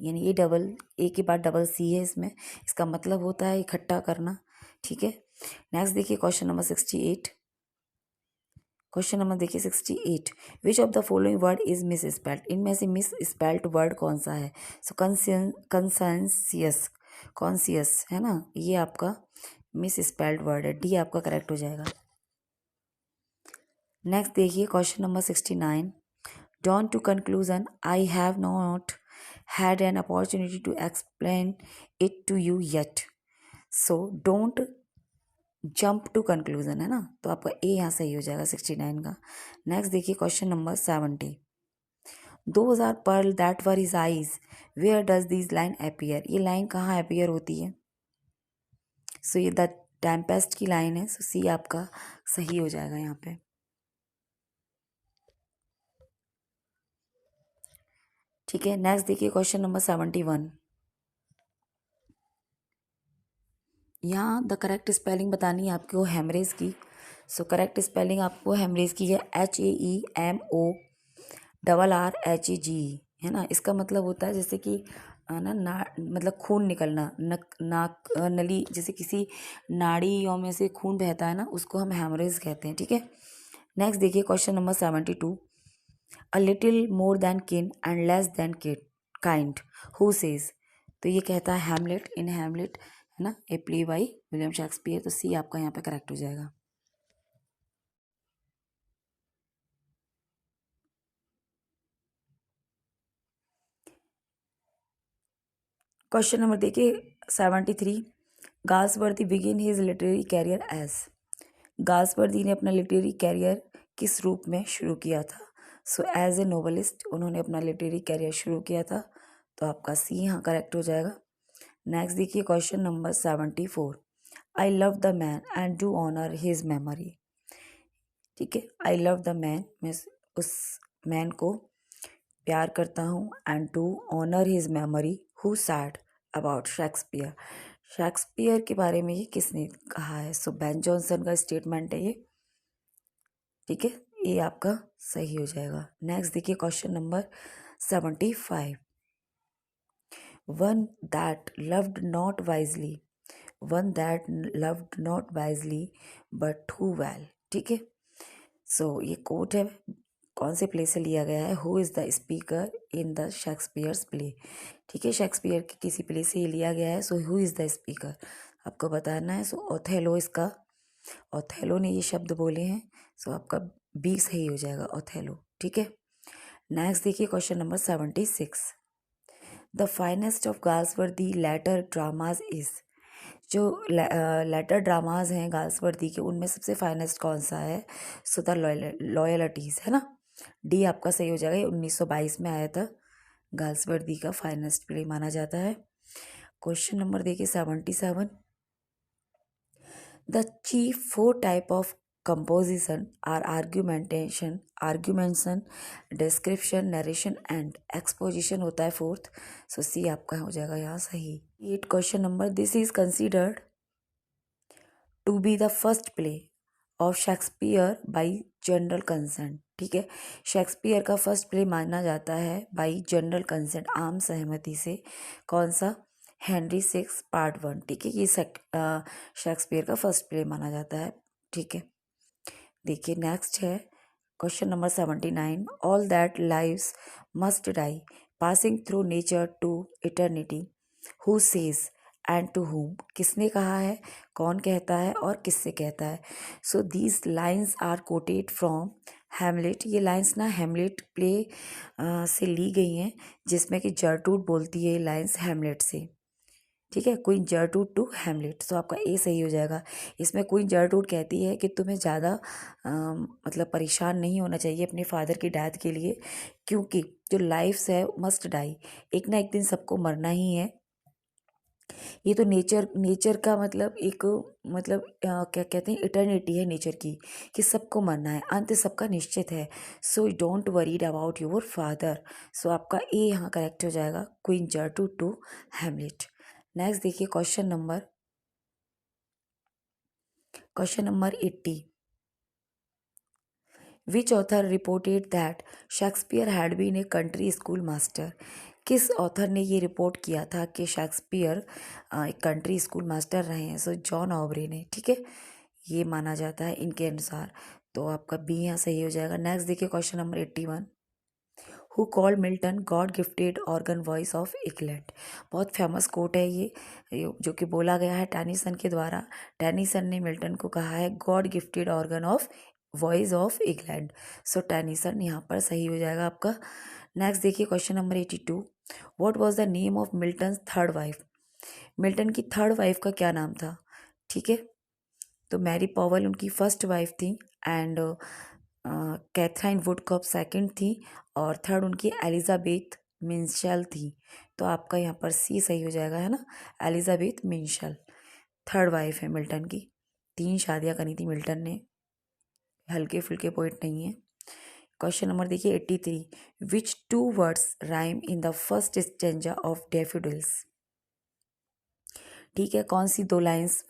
यानी ए डबल ए के बाद डबल सी है इसमें, इसका मतलब होता है इकट्ठा करना। ठीक है, नेक्स्ट देखिए question number 68, which of the following word is miss spelled. इनमें से मिस स्पेल्ड वर्ड कौन सा है। सो कॉन्सियस है ना, ये आपका मिस स्पेल्ड वर्ड है, डी आपका करेक्ट हो जाएगा। नेक्स्ट देखिए question number 69, Down to conclusion, I have not had an opportunity to explain it to you yet. So don't jump to conclusion, है ना, तो आपका ए यहाँ सही हो जाएगा 69 का। नेक्स्ट देखिए question number 70, Those are pearl that were his eyes, where does this line appear। ये लाइन कहाँ appear होती है। सो ये द टेम्पेस्ट की लाइन है, सो सी आपका सही हो जाएगा यहाँ पे। ठीक है, नेक्स्ट देखिए क्वेश्चन नंबर 71। यहाँ द करेक्ट स्पेलिंग बतानी है आपको हेमरेज की। सो करेक्ट स्पेलिंग आपको हेमरेज की है HAEMORRHEG, है ना। इसका मतलब होता है जैसे कि ना मतलब खून निकलना, नक नाक नली, जैसे किसी नाड़ियों में से खून बहता है ना, उसको हम हेमरेज कहते हैं। ठीक है, नेक्स्ट देखिए question number 72। A little more than kin and less than kid kind, who says. तो ये कहता है हैमलेट, इन हैमलेट, है ना, a play by William Shakespeare. तो सी आपका यहाँ पे करेक्ट हो जाएगा। क्वेश्चन नंबर देखिए 73। Galsworthy begin his literary career as. Galsworthy ने अपना लिटरेरी कैरियर किस रूप में शुरू किया था। सो एज ए नोवेलिस्ट उन्होंने अपना लिटरेरी कैरियर शुरू किया था। तो आपका सी यहाँ करेक्ट हो जाएगा। नेक्स्ट देखिए question number 74। I love the man and do honour his memory. ठीक है, आई लव द मैन, मैं उस मैन को प्यार करता हूँ, and to honour his memory who said about Shakespeare. Shakespeare के बारे में ये किसने कहा है। सो बेन जॉनसन का स्टेटमेंट है ये। ठीक है, ये आपका सही हो जाएगा। नेक्स्ट देखिए question number 75। One that loved not wisely, one that loved not wisely but too well. ठीक है, सो ये कोट है, कौन से प्ले से लिया गया है। Who is the speaker in the Shakespeare's play. ठीक है, शेक्सपियर के किसी प्ले से ये लिया गया है। So who is the speaker आपको बताना है। सो ओथेलो, इसका ओथेलो ने ये शब्द बोले हैं। सो आपका बी सही हो जाएगा, ओथेलो। ठीक है, नेक्स्ट देखिए question number 76। The finest of Galsworthy later dramas is. जो लेटर ड्रामाज हैं गाल्सवर्दी के, उनमें सबसे फाइनेस्ट कौन सा है। सो द लॉयल्टीज, है ना। डी आपका सही हो जाएगा। ये 1922 में आया था, गाल्सवर्दी का फाइनेस्ट प्ले माना जाता है। क्वेश्चन नंबर देखिए 77। The chief four type of composition are argumentation, description, narration and exposition होता है फोर्थ। सो सी आपका हो जाएगा यहाँ सही। 8 question number. This is considered to be the first play of Shakespeare by general consent. ठीक है, शेक्सपियर का फर्स्ट प्ले माना जाता है बाई जनरल कंसेंट, आम सहमति से। कौन सा। Henry 6 part 1। ठीक है, ये शेक्सपियर का फर्स्ट प्ले माना जाता है। ठीक है, देखिए नेक्स्ट है question number 79। All that lives must die, passing through nature to eternity, who says and to whom. किसने कहा है, कौन कहता है और किससे कहता है। So these lines are quoted from Hamlet. ये लाइन्स ना हैमलेट प्ले से ली गई हैं, जिसमें कि जर्टूड बोलती है ये लाइन्स हैमलेट से। ठीक है, क्वीन जर्टूड टू हैमलेट। सो आपका ए सही हो जाएगा। इसमें क्वीन जर्टूड कहती है कि तुम्हें ज़्यादा मतलब परेशान नहीं होना चाहिए अपने फादर की डेथ के लिए, क्योंकि जो लाइफ्स है मस्ट डाई, एक ना एक दिन सबको मरना ही है। ये तो नेचर नेचर का मतलब एक मतलब क्या कहते हैं, इटर्निटी है नेचर की, कि सबको मरना है, अंत सबका निश्चित है। So don't worried about your father. So आपका ए यहाँ करेक्ट हो जाएगा, Queen Gertrude to Hamlet. Next देखिए question number 80। Which author reported that Shakespeare had been a country school master. किस ऑथर ने ये रिपोर्ट किया था कि शेक्सपियर एक कंट्री स्कूल मास्टर रहे हैं। सो जॉन ऑब्रे ने। ठीक है, ये माना जाता है इनके अनुसार। तो आपका बी यहाँ सही हो जाएगा। नेक्स्ट देखिए question number 81। Who called Milton God gifted organ voice of England. बहुत फेमस कोट है ये जो कि बोला गया है टेनिसन के द्वारा। टेनिसन ने मिल्टन को कहा है God gifted organ of voice of England. So Tennyson यहाँ पर सही हो जाएगा आपका। नेक्स्ट देखिए question number 82। What was the name of Milton third wife. Milton की थर्ड वाइफ का क्या नाम था। ठीक है, तो मैरी पॉवल उनकी फर्स्ट वाइफ थी, एंड कैथराइन वुडकॉप सेकंड थी, और थर्ड उनकी एलिजाबेथ मिंशेल थी। तो आपका यहाँ पर सी सही हो जाएगा, है ना, एलिजाबेथ मिंशेल। 3rd वाइफ है मिल्टन की, 3 शादियाँ करी थी मिल्टन ने, हल्के फुल्के पोइट नहीं है। क्वेश्चन नंबर देखिए 83, विच 2 words rhyme in the first stanza of daffodils. ठीक है, कौन सी 2 लाइन्स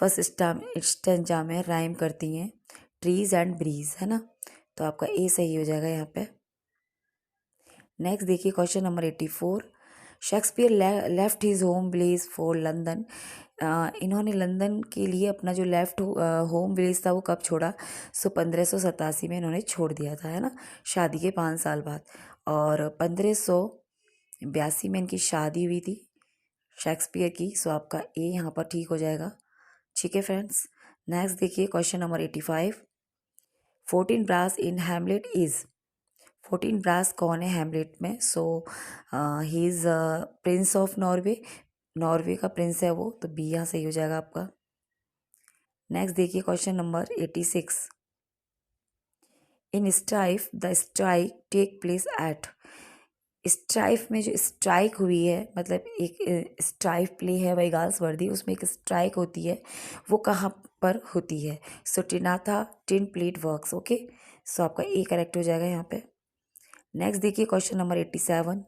फर्स्ट स्टेंजा में राइम करती हैं? ट्रीज एंड ब्रीज, है ना, तो आपका ए सही हो जाएगा यहाँ पे। नेक्स्ट देखिए question number 84, Shakespeare left his home village for London. इन्होंने लंदन के लिए अपना जो लेफ्ट होम विलेज था वो कब छोड़ा? 1587 में इन्होंने छोड़ दिया था, है ना, शादी के 5 साल बाद। और 1582 में इनकी शादी हुई थी शेक्सपियर की। सो आपका ए यहाँ पर ठीक हो जाएगा। ठीक है फ्रेंड्स, नेक्स्ट देखिए question number 85, 14 bras in Hamlet is. 14 bras कौन है हैमलेट में? So he is prince of Norway, Norway का प्रिंस है वो, तो बी यहाँ सही हो जाएगा आपका। नेक्स्ट देखिए question number 86, in strife the strike take place at. Strife में जो स्ट्राइक हुई है, मतलब एक स्ट्राइफ प्ले है भाई गर्ल्स वर्दी, उसमें एक स्ट्राइक होती है, वो कहाँ पर होती है? सो टिनाथा टिन प्लेट वर्क्स। ओके, सो आपका ए करेक्ट हो जाएगा यहाँ पे। नेक्स्ट देखिए question number 87,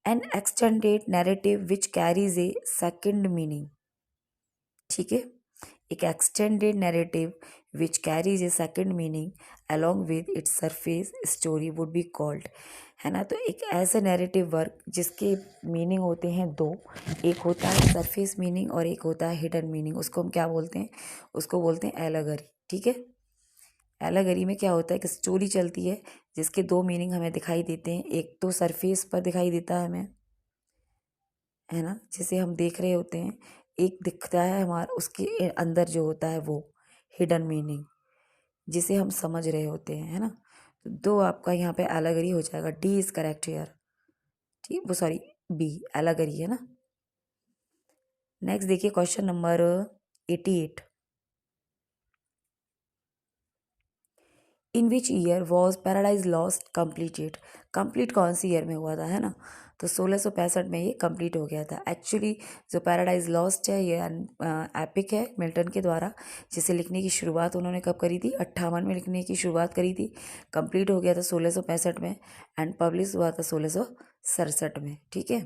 N extended narrative which carries A second meaning. ठीक है, एक extended narrative which carries A second meaning along with its surface story would be called, है ना। तो एक ऐसा नैरेटिव वर्क जिसके मीनिंग होते हैं 2, एक होता है सरफेस मीनिंग और एक होता है हिडन मीनिंग, उसको हम क्या बोलते हैं? उसको बोलते हैं एलेगरी। ठीक है, एलेगरी में क्या होता है, एक स्टोरी चलती है जिसके 2 मीनिंग हमें दिखाई देते हैं, एक तो सरफेस पर दिखाई देता है हमें, है ना, जिसे हम देख रहे होते हैं, एक दिखता है हमारा उसके अंदर जो होता है वो हिडन मीनिंग जिसे हम समझ रहे होते हैं, है ना। तो 2 आपका यहाँ पे एलेगरी हो जाएगा। D is correct here. ठीक, वो सॉरी बी एलेगरी है ना। नेक्स्ट देखिए question number 88, in which year was paradise lost completed. Complete कौन सी ईयर में हुआ था, है ना, तो 1665 में ये कंप्लीट हो गया था। एक्चुअली जो पैराडाइज लॉस्ट है ये एपिक है मिल्टन के द्वारा, जिसे लिखने की शुरुआत उन्होंने कब करी थी? 58 में लिखने की शुरुआत करी थी, कंप्लीट हो गया था 1665 में, एंड पब्लिश हुआ था 1667 में। ठीक है,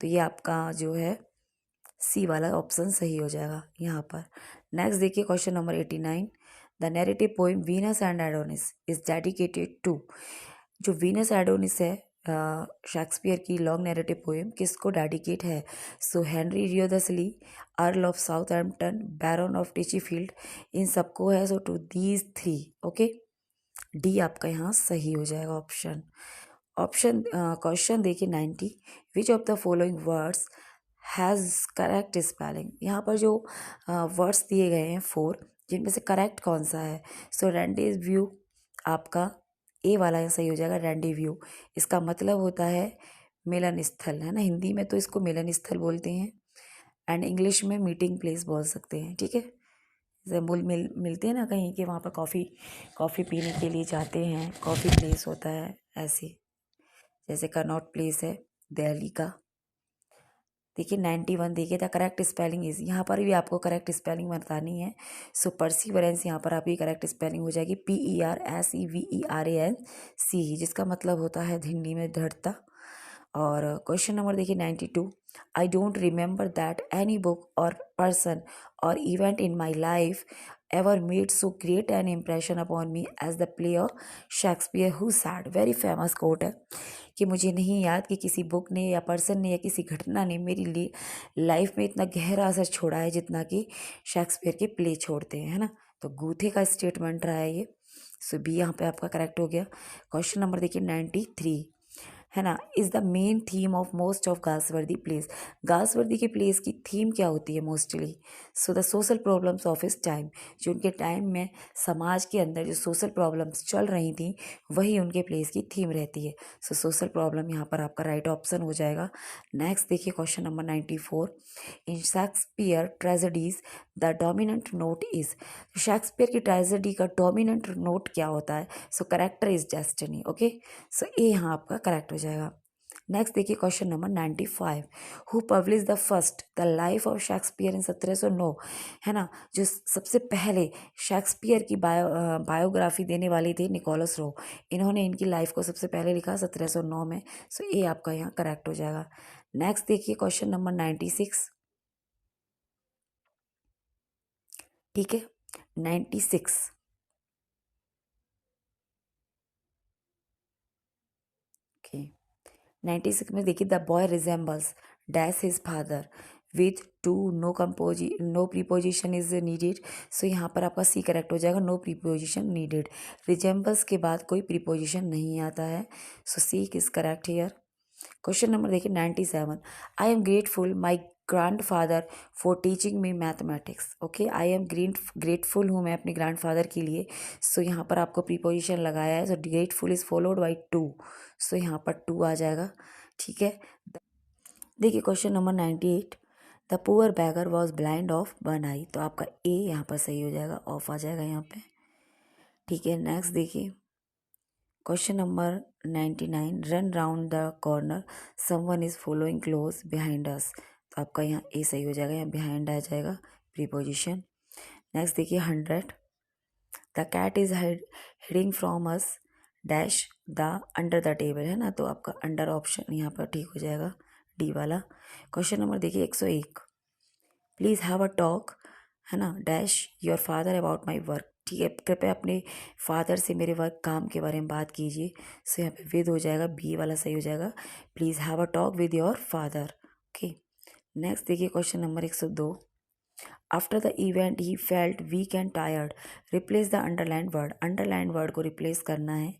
तो ये आपका जो है सी वाला ऑप्शन सही हो जाएगा यहाँ पर। नेक्स्ट देखिए question number 89, the narrative poem Venus and Adonis is dedicated to. जो वीनस एडोनिस है शेक्सपियर की लॉन्ग नैरेटिव पोएम किसको डेडिकेट है? So Henry Wriothesley, Earl of Southampton, Baron of Titchfield, इन सबको है। So to these 3। Okay, D आपका यहाँ सही हो जाएगा ऑप्शन। क्वेश्चन देखिए 90, which of the following words has correct spelling. यहाँ पर जो वर्ड्स दिए गए हैं 4, जिनमें से करेक्ट कौन सा है? सो रेंडेव्यू आपका ए वाला यहाँ सही हो जाएगा, रेंडेव्यू। इसका मतलब होता है मिलन स्थल, है ना, हिंदी में तो इसको मिलन स्थल बोलते हैं, एंड इंग्लिश में मीटिंग प्लेस बोल सकते हैं। ठीक है, जैसे मिलते हैं ना कहीं कि वहाँ पर कॉफ़ी पीने के लिए जाते हैं, कॉफ़ी प्लेस होता है ऐसे, जैसे कनॉट प्लेस है दिल्ली का। देखिए 91 देखिए, द करेक्ट स्पेलिंग इज, यहाँ पर भी आपको करेक्ट स्पेलिंग बतानी है। सो परसीवरेंस यहाँ पर आपकी करेक्ट स्पेलिंग हो जाएगी PERSEVERANCE, जिसका मतलब होता है हिंदी में दृढ़ता। और क्वेश्चन नंबर देखिए 92, I don't remember that any book or person or event in my life ever made so great an impression upon me as the play of Shakespeare who said. Very famous quote है कि मुझे नहीं याद कि किसी book ने या person ने या किसी घटना ने मेरी लिए लाइफ में इतना गहरा असर छोड़ा है जितना कि शेक्सपियर के प्ले छोड़ते हैं, है ना। तो गूथे का स्टेटमेंट रहा है ये। सो बी यहाँ पे आपका करेक्ट हो गया। क्वेश्चन नंबर देखिए 93, है ना, is the main theme of most of Galsworthy place. Galsworthy के प्लेस की थीम क्या होती है mostly? So the social problems of his time. जो उनके टाइम में समाज के अंदर जो सोशल प्रॉब्लम्स चल रही थी वही उनके प्लेस की थीम रहती है। सो सोशल प्रॉब्लम यहाँ पर आपका राइट ऑप्शन हो जाएगा। नेक्स्ट देखिए question number 94, in Shakespeare tragedies the dominant note is. Shakespeare की ट्रेजेडी का डोमिनेंट नोट क्या होता है? सो करेक्टर इज डेस्टिनी। ओके, सो ये यहाँ आपका करेक्ट हो जाएगा। नेक्स्ट देखिए question number 95, who publish the first the life of Shakespeare in 1709, है ना। जो सबसे पहले शेक्सपियर की बायोग्राफी देने वाले थे निकोलस रो, इन्होंने इनकी लाइफ को सबसे पहले लिखा 1709 में। सो ये आपका यहाँ करेक्ट हो जाएगा। नेक्स्ट देखिए क्वेश्चन नंबर 96, ठीक है 96, ओके 96 में देखिए, the boy resembles dash his father with to, no preposition is needed. So यहाँ पर आपका सी करेक्ट हो जाएगा, नो प्रीपोजिशन नीडेड। रिजेंबल्स के बाद कोई प्रीपोजिशन नहीं आता है, so C is correct here. Question number देखिए 97, I am grateful my grand father for teaching me mathematics. Okay, I am grateful हूँ मैं अपने ग्रैंड फादर के लिए। सो यहाँ पर आपको प्रीपोजिशन लगाया है, so grateful is followed by to, so यहाँ पर टू आ जाएगा, ठीक है। देखिए question number 98, the poor beggar was blind of one eye, तो आपका ए यहाँ पर सही हो जाएगा, ऑफ आ जाएगा यहाँ पे, ठीक है। नेक्स्ट देखिए question number 99, run round the corner someone is following close behind us, तो आपका यहाँ ए सही हो जाएगा, यहाँ बिहाइंड आ जाएगा प्रीपोजिशन। नेक्स्ट देखिए 100, the cat is hiding from us dash the under the table, है ना, तो आपका अंडर ऑप्शन यहाँ पर ठीक हो जाएगा, डी वाला। क्वेश्चन नंबर देखिए 101, प्लीज़ हैव अ टॉक, है ना, dash your father about my work, ठीक है, कृपया अपने फादर से मेरे वर्क काम के बारे में बात कीजिए। सो यहाँ पे विद हो जाएगा, बी वाला सही हो जाएगा, please have a talk with your father, okay. Next देखिए question number 102, after the event he felt weak and tired, replace the underline word को रिप्लेस करना है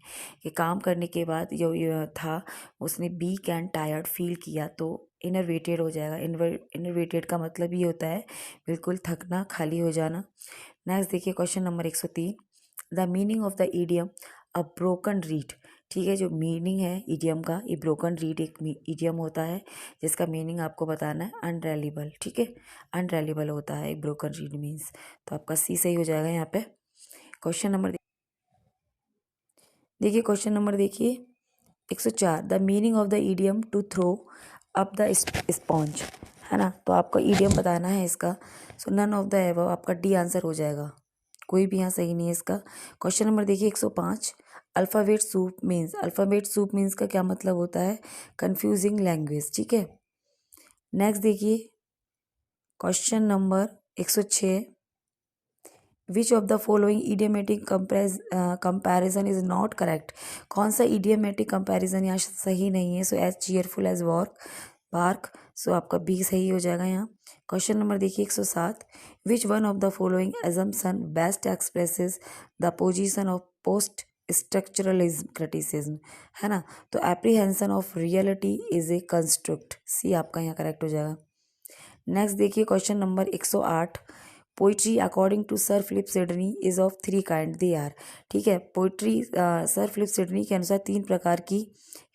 कि काम करने के बाद जो ये था उसने वीक एंड टायर्ड फील किया, तो इनरवेटेड हो जाएगा। इनरवेटेड का मतलब ये होता है बिल्कुल थकना, खाली हो जाना। नेक्स्ट देखिए question number 103, the meaning of the idiom a broken read, ठीक है, जो मीनिंग है ईडियम का, ये ब्रोकन रीड एक ईडियम होता है जिसका मीनिंग आपको बताना है अनरेलिबल, ठीक है, अनरेलिबल होता है एक ब्रोकन रीड मीन्स, तो आपका सी सही हो जाएगा यहाँ पे। क्वेश्चन नंबर देखिए क्वेश्चन नंबर देखिए 104, the meaning of the idiom to throw up the sponge, है ना, तो आपको ईडियम बताना है इसका। So none of the above, आपका डी आंसर हो जाएगा, कोई भी यहाँ सही नहीं है इसका। क्वेश्चन नंबर देखिए 105, अल्फ़ाबेट सूप मीन्स का क्या मतलब होता है, कंफ्यूजिंग लैंग्वेज, ठीक है। नेक्स्ट देखिए question number 106, which of the following idiomatic comparison is not correct, कौन सा इडियमेटिक कंपैरिजन यहाँ सही नहीं है। So as cheerful as bark, so आपका बी सही हो जाएगा यहाँ। क्वेश्चन नंबर देखिए 107, which one of the following assumption best expresses the position of post structuralism criticism, है ना, तो apprehension of reality is a construct, C आपका यहाँ करेक्ट हो जाएगा। नेक्स्ट देखिए question number 108, poetry according to sir Philip Sidney is of three kind they are, ठीक है, पोइट्री सर फिलिप सिडनी के अनुसार तीन प्रकार की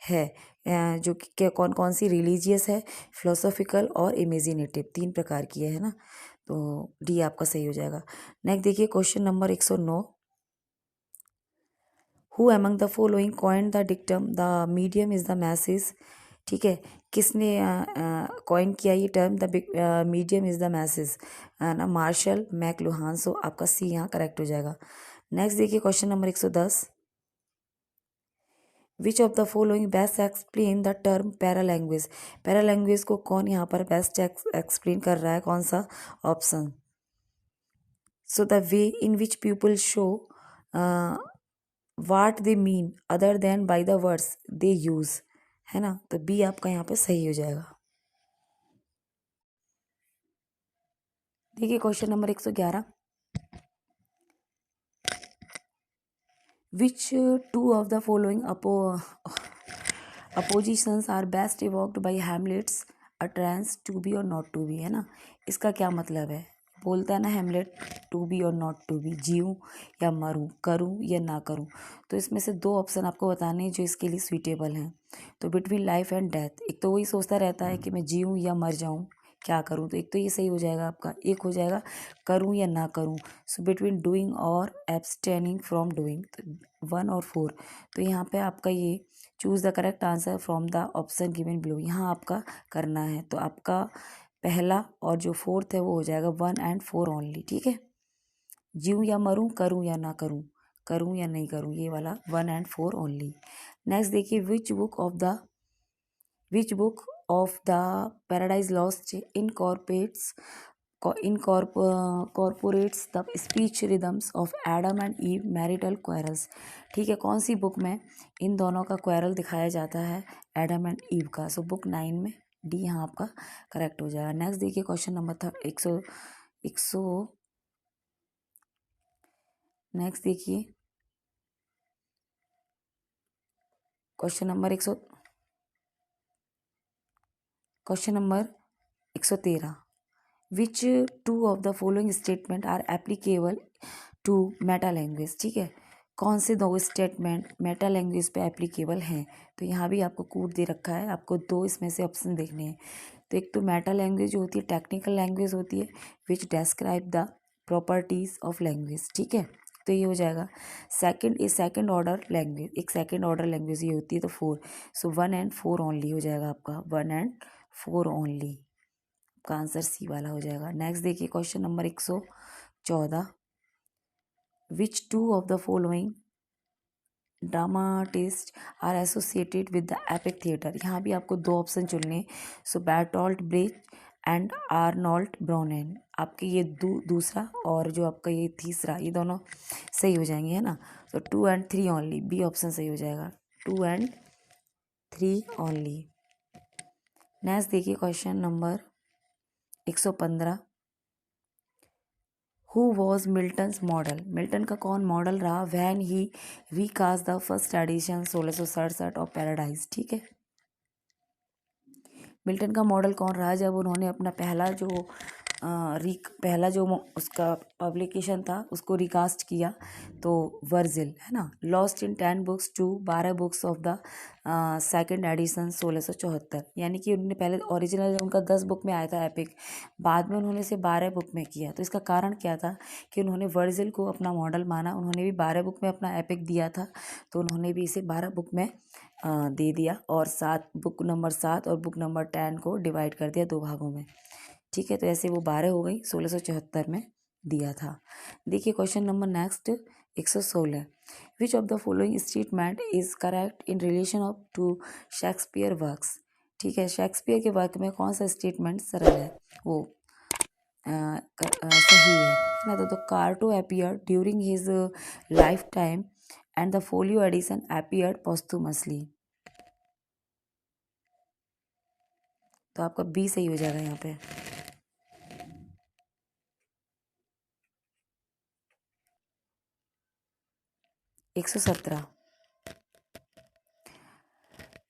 है, जो कि कौन कौन सी, रिलीजियस है, फिलोसॉफिकल और इमेजिनेटिव, तीन प्रकार की है ना, तो डी आपका सही हो जाएगा। नेक्स्ट देखिए question number 109, who among the following coined the dictum the medium is the message, ठीक है, किसने कॉइन किया ये term the medium is the message, ना, मार्शल मैकलुहान, सो आपका सी यहाँ करेक्ट हो जाएगा। नेक्स्ट देखिए question number 110, which of the following best explain the term paralanguage, paralanguage को कौन यहाँ पर बेस्ट एक्सप्लेन कर रहा है, कौन सा option. So the way in which people show what they mean other than by the words they use, है ना, तो बी आपका यहाँ पे सही हो जाएगा। देखिए question number 111, which two of the following oppositions are best evoked by Hamlet's a trance to be or not to be, है ना, इसका क्या मतलब है, बोलता है ना Hamlet, to be or not to be, जीऊँ या मरूँ, करूँ या ना करूँ, तो इसमें से दो ऑप्शन आपको बताने हैं जो इसके लिए सूटेबल हैं। तो बिटवीन लाइफ एंड डेथ, एक तो वही सोचता रहता है कि मैं जीऊँ या मर जाऊँ, क्या करूँ, तो एक तो ये सही हो जाएगा आपका। एक हो जाएगा करूँ या ना करूँ, सो बिटवीन डूइंग और एब्सटेनिंग फ्रॉम डूइंग, तो 1 और 4। तो यहाँ पे आपका ये choose the correct answer from the option given below, यहाँ आपका करना है। तो आपका पहला और जो फोर्थ है वो हो जाएगा 1 and 4 ओनली। ठीक है, जीऊँ या मरूँ, करूँ या ना करूँ, करूँ या नहीं करूँ, ये वाला 1 and 4 ओनली। नेक्स्ट देखिए, which book of the paradise lost incorporates the speech rhythms of Adam and ewe marital quarrels. ठीक है, कौन सी बुक में इन दोनों का क्वेरल दिखाया जाता है, एडम एंड ईव का। सो बुक 9 में डी यहाँ आपका करेक्ट हो जाएगा। नेक्स्ट देखिए क्वेश्चन नंबर 100। नेक्स्ट देखिए question number 113। Which two of the following statement are applicable to meta language. ठीक है, कौन से दो स्टेटमेंट मेटा लैंग्वेज पे एप्लीकेबल हैं, तो यहाँ भी आपको कोड दे रखा है, आपको दो इसमें से ऑप्शन देखने हैं। तो एक तो मेटा लैंग्वेज जो होती है टेक्निकल लैंग्वेज होती है, which describe the properties of language. ठीक है, तो ये हो जाएगा। सेकंड ऑर्डर लैंग्वेज, एक सेकंड ऑर्डर लैंग्वेज ये होती है, तो 4। सो 1 and 4 ओनली हो जाएगा आपका, 1 and 4 ओनली का आंसर सी वाला हो जाएगा। नेक्स्ट देखिए question number 114। Which two of the following dramatist are associated with the epic theatre. यहाँ भी आपको दो ऑप्शन चुनने, so Bertolt Brecht and Arnolt Bronnen. आपके ये दूसरा और जो आपका ये तीसरा, ये दोनों सही हो जाएंगे, है ना। तो 2 and 3 ओनली, बी ऑप्शन सही हो जाएगा, 2 and 3 ओनली। नेक्स्ट देखिए question number 115। Who was Milton's model. Milton का कौन मॉडल रहा when he recast the first edition 1667 of paradise. ठीक है, मिल्टन का मॉडल कौन रहा जब उन्होंने अपना पहला जो उसका पब्लिकेशन था उसको रिकास्ट किया, तो वर्जिल, है ना। Lost in 10 books to 12 books of the second edition 1674। यानी कि उन्होंने पहले ओरिजिनल उनका 10 बुक में आया था एपिक, बाद में उन्होंने इसे 12 बुक में किया। तो इसका कारण क्या था कि उन्होंने वर्जिल को अपना मॉडल माना, उन्होंने भी 12 बुक में अपना एपिक दिया था, तो उन्होंने भी इसे 12 बुक में दे दिया, और बुक नंबर 7 और बुक नंबर 10 को डिवाइड कर दिया 2 भागों में। ठीक है, तो ऐसे वो 12 हो गई, 1674 में दिया था। देखिए question number next 116। Which of the following statement is correct in relation of to Shakespeare works. ठीक है, शेक्सपियर के वर्क में कौन सा स्टेटमेंट सरल है, वो सही है ना। तो quarto appear during his life time and the folio edition appeared posthumously. तो आपका बी सही हो जाएगा यहाँ पे।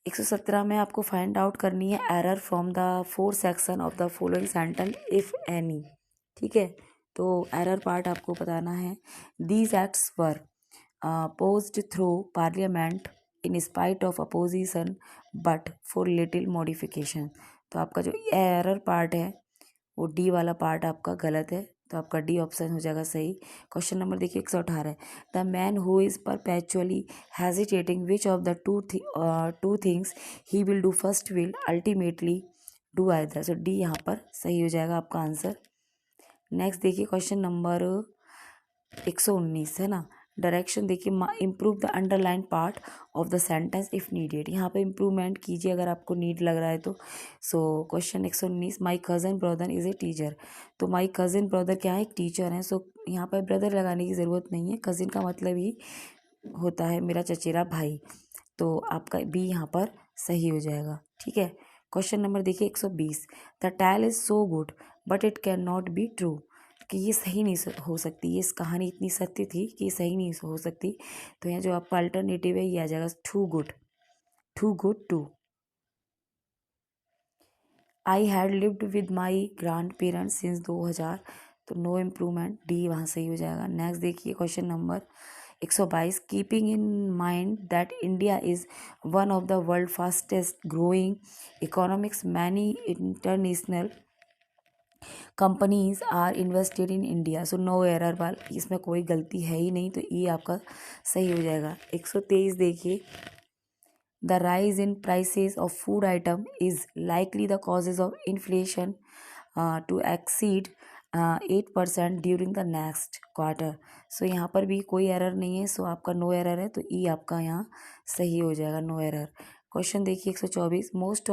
117 में आपको फाइंड आउट करनी है error from the 4 section of the following sentence if any. ठीक है, तो एरर पार्ट आपको बताना है। These acts were posed through parliament in spite of opposition but for little modification. तो आपका जो एरर पार्ट है वो डी वाला पार्ट आपका गलत है, तो आपका डी ऑप्शन हो जाएगा सही। क्वेश्चन नंबर देखिए 118। The man who is perpetually hesitating which of the two things he will do first will ultimately do either. So D यहाँ पर सही हो जाएगा आपका आंसर। नेक्स्ट देखिए क्वेश्चन नंबर 119, है ना। डायरेक्शन देखिए, improve the underline part of the sentence if needed. यहाँ पे इम्प्रूवमेंट कीजिए अगर आपको नीड लग रहा है तो। So question 119, my cousin brother is a teacher. तो माई कज़न ब्रदर क्या है, एक टीचर है। सो यहाँ पर ब्रदर लगाने की ज़रूरत नहीं है, कज़िन का मतलब ही होता है मेरा चचेरा भाई। तो आपका बी यहाँ पर सही हो जाएगा। ठीक है, क्वेश्चन नंबर देखिए 120। The tale is so good but it can not be true. कि ये सही नहीं हो सकती, ये इस कहानी इतनी सत्य थी कि ये सही नहीं हो सकती। तो यहाँ जो आपका अल्टरनेटिव है ये आ जाएगा too good to. I had lived with my grandparents since 2000। तो नो इम्प्रूवमेंट, डी वहाँ सही हो जाएगा। नेक्स्ट देखिए question number 122। Keeping in mind that India is one of the world fastest growing economics many international companies are invested in India, so no error वाल, इसमें कोई गलती है ही नहीं, तो ये आपका सही हो जाएगा। 123 देखिए, the rise in prices of food item is likely the causes of inflation to exceed 8% during the next quarter. So यहाँ पर भी कोई एरर नहीं है, सो आपका नो एरर है, तो ई आपका यहाँ सही हो जाएगा, नो एरर। क्वेश्चन देखिए 124, most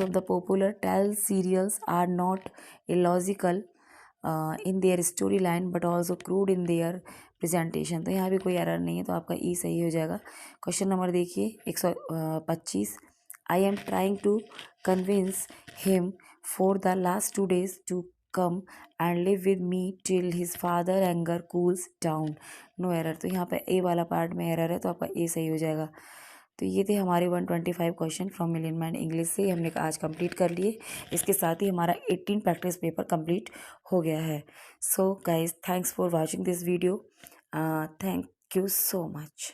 of the popular tell serials are not illogical in their storyline but also crude in their presentation। तो यहाँ भी कोई एरर नहीं है, तो आपका ई सही हो जाएगा। क्वेश्चन नंबर देखिए 125, I am trying to convince him for the last 2 days to come and live with me till his father anger cools down. No error, तो यहाँ पे ए वाला पार्ट में एरर है, तो आपका ए सही हो जाएगा। तो ये थे हमारे 125 question from million mind English से, हमने आज कंप्लीट कर लिए। इसके साथ ही हमारा 18 प्रैक्टिस पेपर कंप्लीट हो गया है। So guys, thanks for watching this video. Thank you so much.